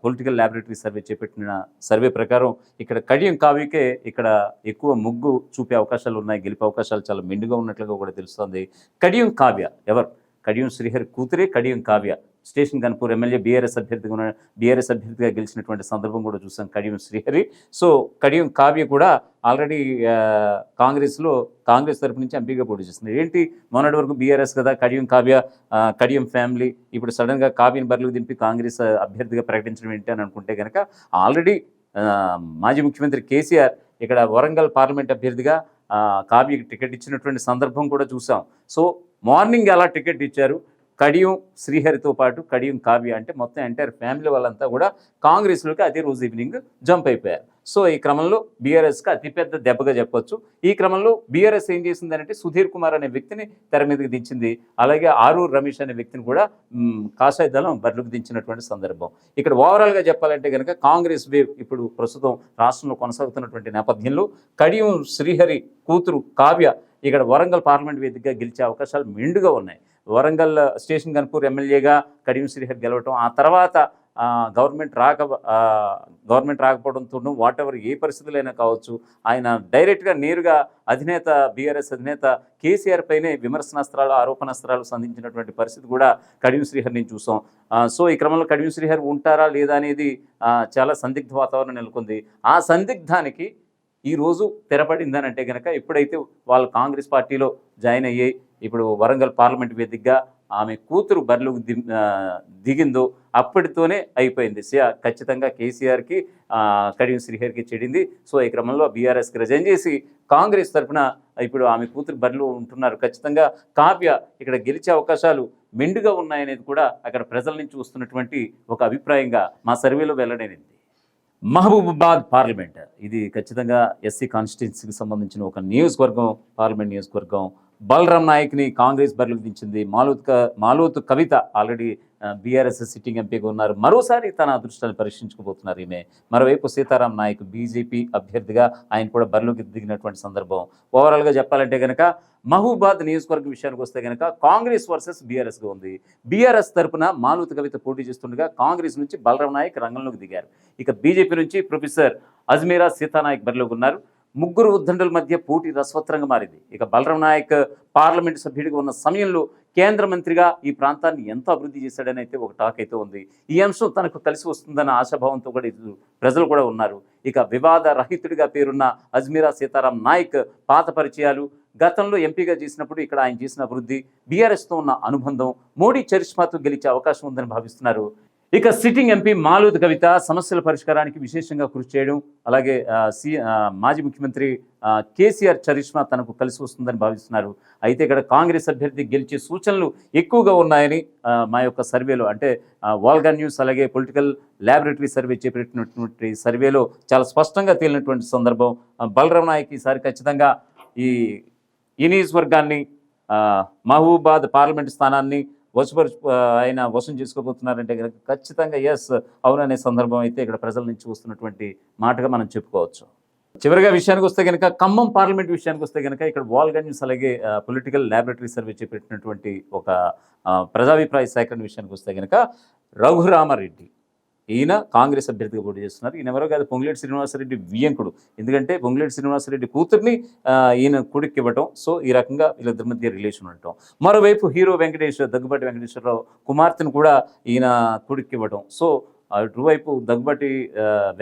Speaker 1: పొలిటికల్ ల్యాబొరేటరీ సర్వే చేపట్టిన సర్వే ప్రకారం ఇక్కడ కడియం కావ్యకే ఇక్కడ ఎక్కువ ముగ్గు చూపే అవకాశాలు ఉన్నాయి, గెలిపే అవకాశాలు చాలా మెండుగా ఉన్నట్లుగా కూడా తెలుస్తుంది. కడియం కావ్య ఎవరు? కడియం శ్రీహరి కూతురే Kadiyam Kavya. Station Ghanpur MLA BRS అభ్యర్థిగా గెలిచినటువంటి సందర్భం కూడా చూసాం కడియం శ్రీహరి. సో కడియం కావ్య కూడా ఆల్రెడీ కాంగ్రెస్ తరపు నుంచి ఎంపీగా పోటీ చేస్తుంది. ఏంటి మొన్నటి వరకు బీఆర్ఎస్ కదా కడియం కావ్య, కడియం ఫ్యామిలీ, ఇప్పుడు సడన్గా కావ్యని బరిలోకి దింపి కాంగ్రెస్ అభ్యర్థిగా ప్రకటించడం ఏంటి అని అనుకుంటే కనుక ఆల్రెడీ మాజీ ముఖ్యమంత్రి కేసీఆర్ ఇక్కడ వరంగల్ పార్లమెంట్ అభ్యర్థిగా కావ్యకి టికెట్ ఇచ్చినటువంటి సందర్భం కూడా చూసాం. సో మార్నింగ్ అలా టికెట్ ఇచ్చారు. కడియం శ్రీహరితో పాటు కడియం కావ్య అంటే మొత్తం ఎంటైర్ ఫ్యామిలీ వాళ్ళంతా కూడా కాంగ్రెస్లోకి అదే రోజు ఈవినింగ్ జంప్ అయిపోయారు. సో ఈ క్రమంలో బీఆర్ఎస్కి అతిపెద్ద దెబ్బగా చెప్పొచ్చు. ఈ క్రమంలో బీఆర్ఎస్ ఏం చేసిందంటే సుధీర్ కుమార్ అనే వ్యక్తిని తెర మీదకి దించింది. అలాగే ఆరూర్ రమేష్ అనే వ్యక్తిని కూడా కాషాయ దళం బరిలోకి దించినటువంటి సందర్భం. ఇక్కడ ఓవరాల్గా చెప్పాలంటే కనుక కాంగ్రెస్ వేవ్ ఇప్పుడు ప్రస్తుతం రాష్ట్రంలో కొనసాగుతున్నటువంటి నేపథ్యంలో కడియం శ్రీహరి కూతురు కావ్య ఇక్కడ వరంగల్ పార్లమెంట్ వేదికగా గెలిచే అవకాశాలు మెండుగా ఉన్నాయి. వరంగల్ స్టేషన్ గన్పూర్ ఎమ్మెల్యేగా కడియం శ్రీహరి గెలవటం, ఆ తర్వాత గవర్నమెంట్ రాకపోవడంతోనూ వాట్ ఎవర్ ఏ పరిస్థితులైనా కావచ్చు ఆయన డైరెక్ట్గా నేరుగా బీఆర్ఎస్ అధినేత కేసీఆర్ పైనే విమర్శనాస్త్రాలు ఆరోపణాస్త్రాలు సంధించినటువంటి పరిస్థితి కూడా కడియం శ్రీహరి నుంచి చూసాం. సో ఈ క్రమంలో కడియం శ్రీహరి ఉంటారా లేదా అనేది చాలా సందిగ్ధ వాతావరణం నెలకొంది. ఆ సందిగ్ధానికి ఈరోజు తెరపడిందని అంటే కనుక ఎప్పుడైతే వాళ్ళు కాంగ్రెస్ పార్టీలో జాయిన్ అయ్యి ఇప్పుడు వరంగల్ పార్లమెంట్ వేదికగా ఆమె కూతురు బరిలోకి దిగిందో అప్పటితోనే అయిపోయింది. ఖచ్చితంగా కేసీఆర్కి కడియం శ్రీహరికి చెడింది. సో ఈ క్రమంలో బీఆర్ఎస్కి రిజైన్ చేసి కాంగ్రెస్ తరఫున ఇప్పుడు ఆమె కూతురు బరిలో ఉంటున్నారు. ఖచ్చితంగా కావ్య ఇక్కడ గెలిచే అవకాశాలు మెండుగా ఉన్నాయనేది కూడా అక్కడ ప్రజల నుంచి వస్తున్నటువంటి ఒక అభిప్రాయంగా మా సర్వేలో వెల్లడైంది. మహబూబాబాద్ పార్లమెంట్ ఇది ఖచ్చితంగా ఎస్సీ కాన్స్టిట్యున్సీకి సంబంధించిన ఒక నియోజకవర్గం, పార్లమెంట్ నియోజకవర్గం. బలరాం నాయక్ని కాంగ్రెస్ బరిలోకి దించింది. మాలోతు కవిత ఆల్రెడీ బీఆర్ఎస్ సిట్టింగ్ ఎంపీగా ఉన్నారు. మరోసారి తన అదృష్టాన్ని పరీక్షించుకోబోతున్నారు ఈమె. మరోవైపు సీతారాం నాయక్ బీజేపీ అభ్యర్థిగా ఆయన కూడా బరిలోకి దిగినటువంటి సందర్భం. ఓవరాల్గా చెప్పాలంటే కనుక మహబూబాద్ నియోజకవర్గం విషయానికి వస్తే కనుక కాంగ్రెస్ వర్సెస్ బీఆర్ఎస్గా ఉంది. బీఆర్ఎస్ తరఫున మాలోతు కవిత పోటీ చేస్తుండగా కాంగ్రెస్ నుంచి బలరాం నాయక్ రంగంలోకి దిగారు. ఇక బీజేపీ నుంచి ప్రొఫెసర్ అజ్మీరా సీతానాయక్ బరిలోకి ఉన్నారు. ముగ్గురు ఉద్దండుల మధ్య పోటీ రసవత్తరంగా మారింది. ఇక బలరాం నాయక్ పార్లమెంటు సభ్యుడిగా ఉన్న సమయంలో కేంద్ర మంత్రిగా ఈ ప్రాంతాన్ని ఎంతో అభివృద్ధి చేశాడని అయితే ఒక టాక్ అయితే ఉంది. ఈ అంశం తనకు కలిసి వస్తుందన్న ఆశాభావంతో కూడా ప్రజలు కూడా ఉన్నారు. ఇక వివాద రహితుడిగా పేరున్న అజ్మీరా సీతారాం నాయక్ పాత పరిచయాలు, గతంలో ఎంపీగా చేసినప్పుడు ఇక్కడ ఆయన చేసిన అభివృద్ధి, బీఆర్ఎస్తో ఉన్న అనుబంధం మోడీ చరిష్మాతో గెలిచే అవకాశం ఉందని భావిస్తున్నారు. ఇక సిట్టింగ్ ఎంపీ మాలూద్ కవిత సమస్యల పరిష్కారానికి విశేషంగా కృషి చేయడం, అలాగే మాజీ ముఖ్యమంత్రి కేసీఆర్ చరిష్మా తనకు కలిసి వస్తుందని భావిస్తున్నారు. అయితే ఇక్కడ కాంగ్రెస్ అభ్యర్థి గెలిచే సూచనలు ఎక్కువగా ఉన్నాయని మా యొక్క సర్వేలో, అంటే వాల్గా న్యూస్ అలాగే పొలిటికల్ ల్యాబొరేటరీ సర్వే చేపట్టినటువంటి సర్వేలో చాలా స్పష్టంగా తేలినటువంటి సందర్భం. బలరాం నాయక్ ఈసారి ఖచ్చితంగా ఈ నియోజకవర్గాన్ని, మహబూబాద్ పార్లమెంట్ స్థానాన్ని ఆయన వశం చేసుకోబోతున్నారంటే కనుక ఖచ్చితంగా ఎస్ అవుననే సందర్భం అయితే ఇక్కడ ప్రజల నుంచి వస్తున్నటువంటి మాటగా మనం చెప్పుకోవచ్చు. చివరిగా విషయానికి వస్తే కనుక ఖమ్మం పార్లమెంట్ విషయానికి వస్తే కనుక ఇక్కడ వాల్గా న్యూస్ అలాగే పొలిటికల్ ల్యాబొరేటరీ సర్వే చేపట్టినటువంటి ఒక ప్రజాభిప్రాయ సేకరణ విషయానికి వస్తే కనుక రఘురామరెడ్డి ఈయన కాంగ్రెస్ అభ్యర్థిగా పోటీ చేస్తున్నారు. ఈయన ఎవరో కాదు, పొంగులేటి శ్రీనివాసరెడ్డి వియ్యంకుడు. ఎందుకంటే పొంగులేటి శ్రీనివాసరెడ్డి కూతుర్ని ఈయన కొడుక్కి ఇవ్వటం, సో ఈ రకంగా వీళ్ళిద్దరి మధ్య రిలేషన్ ఉండటం. మరోవైపు హీరో వెంకటేష్, దగ్గుబాటి వెంకటేశ్వరరావు కుమార్తెను కూడా ఈయన కొడుక్కి ఇవ్వటం. సో అటువైపు దగ్గుబాటి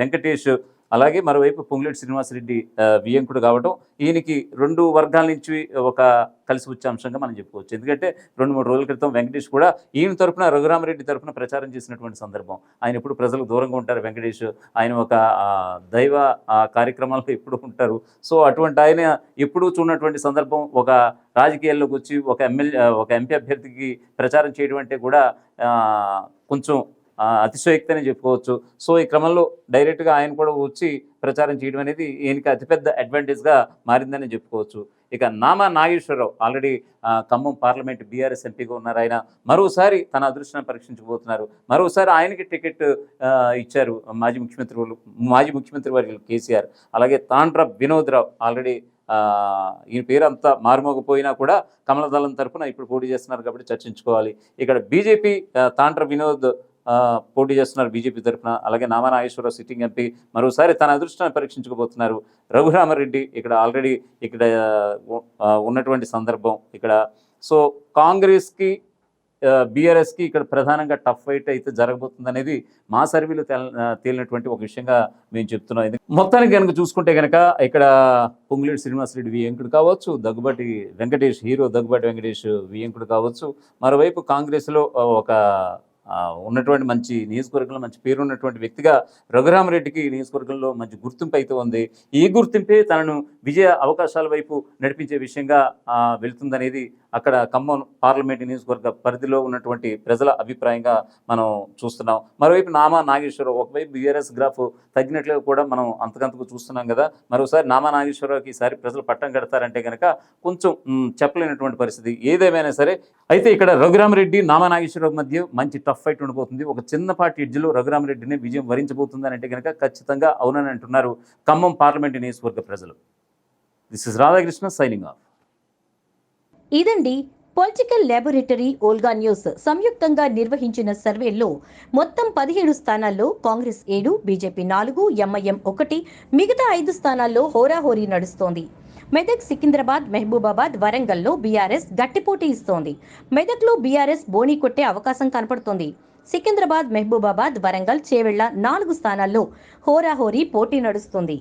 Speaker 1: వెంకటేష్, అలాగే మరోవైపు పొంగులేటి శ్రీనివాసరెడ్డి వియ్యంకుడు కావడం ఈయనకి రెండు వర్గాల నుంచి ఒక కలిసి వచ్చే అంశంగా మనం చెప్పుకోవచ్చు. ఎందుకంటే 2-3 రోజుల క్రితం వెంకటేష్ కూడా ఈయన తరఫున రఘురామరెడ్డి తరఫున ప్రచారం చేసినటువంటి సందర్భం. ఆయన ఎప్పుడు ప్రజలకు దూరంగా ఉంటారు వెంకటేష్, ఆయన ఒక దైవ కార్యక్రమాల్లో ఎప్పుడు ఉంటారు. సో అటువంటి ఆయన ఎప్పుడూ చూడనటువంటి సందర్భం ఒక రాజకీయాల్లోకి వచ్చి ఒక ఎంపీ అభ్యర్థికి ప్రచారం చేయడం అంటే కూడా కొంచెం అతిశయోక్తి అని చెప్పుకోవచ్చు. సో ఈ క్రమంలో డైరెక్ట్గా ఆయన కూడా వచ్చి ప్రచారం చేయడం అనేది ఈయనకి అతిపెద్ద అడ్వాంటేజ్గా మారిందని చెప్పుకోవచ్చు. ఇక Nama Nageswara Rao already Khammam parliament BRS ఎంపీగా ఉన్నారు. ఆయన మరోసారి తన అదృష్టాన్ని పరీక్షించబోతున్నారు. మరోసారి ఆయనకి టికెట్ ఇచ్చారు మాజీ ముఖ్యమంత్రి వర్యులు కేసీఆర్. అలాగే తాండ్ర వినోద్ రావు ఆల్రెడీ ఈయన పేరు అంతా మారుమోగిపోయినా కూడా కమలదళం తరఫున ఇప్పుడు పోటీ చేస్తున్నారు కాబట్టి చర్చించుకోవాలి. ఇక్కడ బీజేపీ తాండ్ర వినోద్ పోటీ చేస్తున్నారు బీజేపీ తరఫున. అలాగే నామా నాగేశ్వరరావు సిట్టింగ్ ఎంపీ మరోసారి తన అదృష్టాన్ని పరీక్షించుకోబోతున్నారు. రఘురామరెడ్డి ఇక్కడ ఆల్రెడీ ఇక్కడ ఉన్నటువంటి సందర్భం ఇక్కడ. సో కాంగ్రెస్కి బీఆర్ఎస్కి ఇక్కడ ప్రధానంగా టఫ్ ఫైట్ అయితే జరగబోతుంది అనేది మా సర్వేలో తేలినటువంటి ఒక విషయంగా మేము చెప్తున్నాం. మొత్తానికి కనుక చూసుకుంటే కనుక ఇక్కడ పొంగులేటి శ్రీనివాసరెడ్డి వియ్యంకుడు కావచ్చు, దగ్గుబాటి వెంకటేష్ హీరో దగ్గుబాటి వెంకటేష్ వియ్యంకుడు కావచ్చు, మరోవైపు కాంగ్రెస్లో ఒక ఉన్నటువంటి మంచి నియోజకవర్గంలో మంచి పేరు ఉన్నటువంటి వ్యక్తిగా రఘురామరెడ్డికి నియోజకవర్గంలో మంచి గుర్తింపు అయితే ఉంది. ఈ గుర్తింపే తనను విజయ అవకాశాల వైపు నడిపించే విషయంగా వెళుతుందనేది అక్కడ ఖమ్మం పార్లమెంటు నియోజకవర్గ పరిధిలో ఉన్నటువంటి ప్రజల అభిప్రాయంగా మనం చూస్తున్నాం. మరోవైపు నామా నాగేశ్వరరావు, ఒకవైపు బీఆర్ఎస్ గ్రాఫ్ తగ్గినట్లుగా కూడా మనం అంతకంతకు చూస్తున్నాం కదా. మరోసారి నామా నాగేశ్వరరావుకి ఈసారి ప్రజలు పట్టం కడతారంటే కనుక కొంచెం చెప్పలేనటువంటి పరిస్థితి. ఏదేమైనా సరే అయితే ఇక్కడ రఘురామరెడ్డి నామా నాగేశ్వరరావు మధ్య మంచి టఫ్ ఫైట్ ఉండబోతుంది. ఒక చిన్నపాటి ఎడ్జ్లో రఘురామరెడ్డిని విజయం వరించబోతుంది అని అంటే కనుక ఖచ్చితంగా అవునని అంటున్నారు ఖమ్మం పార్లమెంటు నియోజకవర్గ ప్రజలు. This is Radhakrishna signing off.
Speaker 2: ఇదండి పొలిటికల్ ల్యాబొరేటరీ ఓల్గా న్యూస్ సంయుక్తంగా నిర్వహించిన సర్వేలో మొత్తం 17 స్థానాల్లో కాంగ్రెస్ 7, బీజేపీ 4, ఎంఐఎం 1, మిగతా 5 స్థానాల్లో హోరాహోరీ నడుస్తోంది. మెదక్, సికింద్రాబాద్, మహబూబాబాద్, వరంగల్లో బీఆర్ఎస్ గట్టిపోటీ ఇస్తోంది. మెదక్లో బీఆర్ఎస్ బోణీ కొట్టే అవకాశం కనపడుతోంది. సికింద్రాబాద్, మహబూబాబాద్, వరంగల్, చేవెళ్ల 4 స్థానాల్లో హోరాహోరీ పోటీ నడుస్తుంది.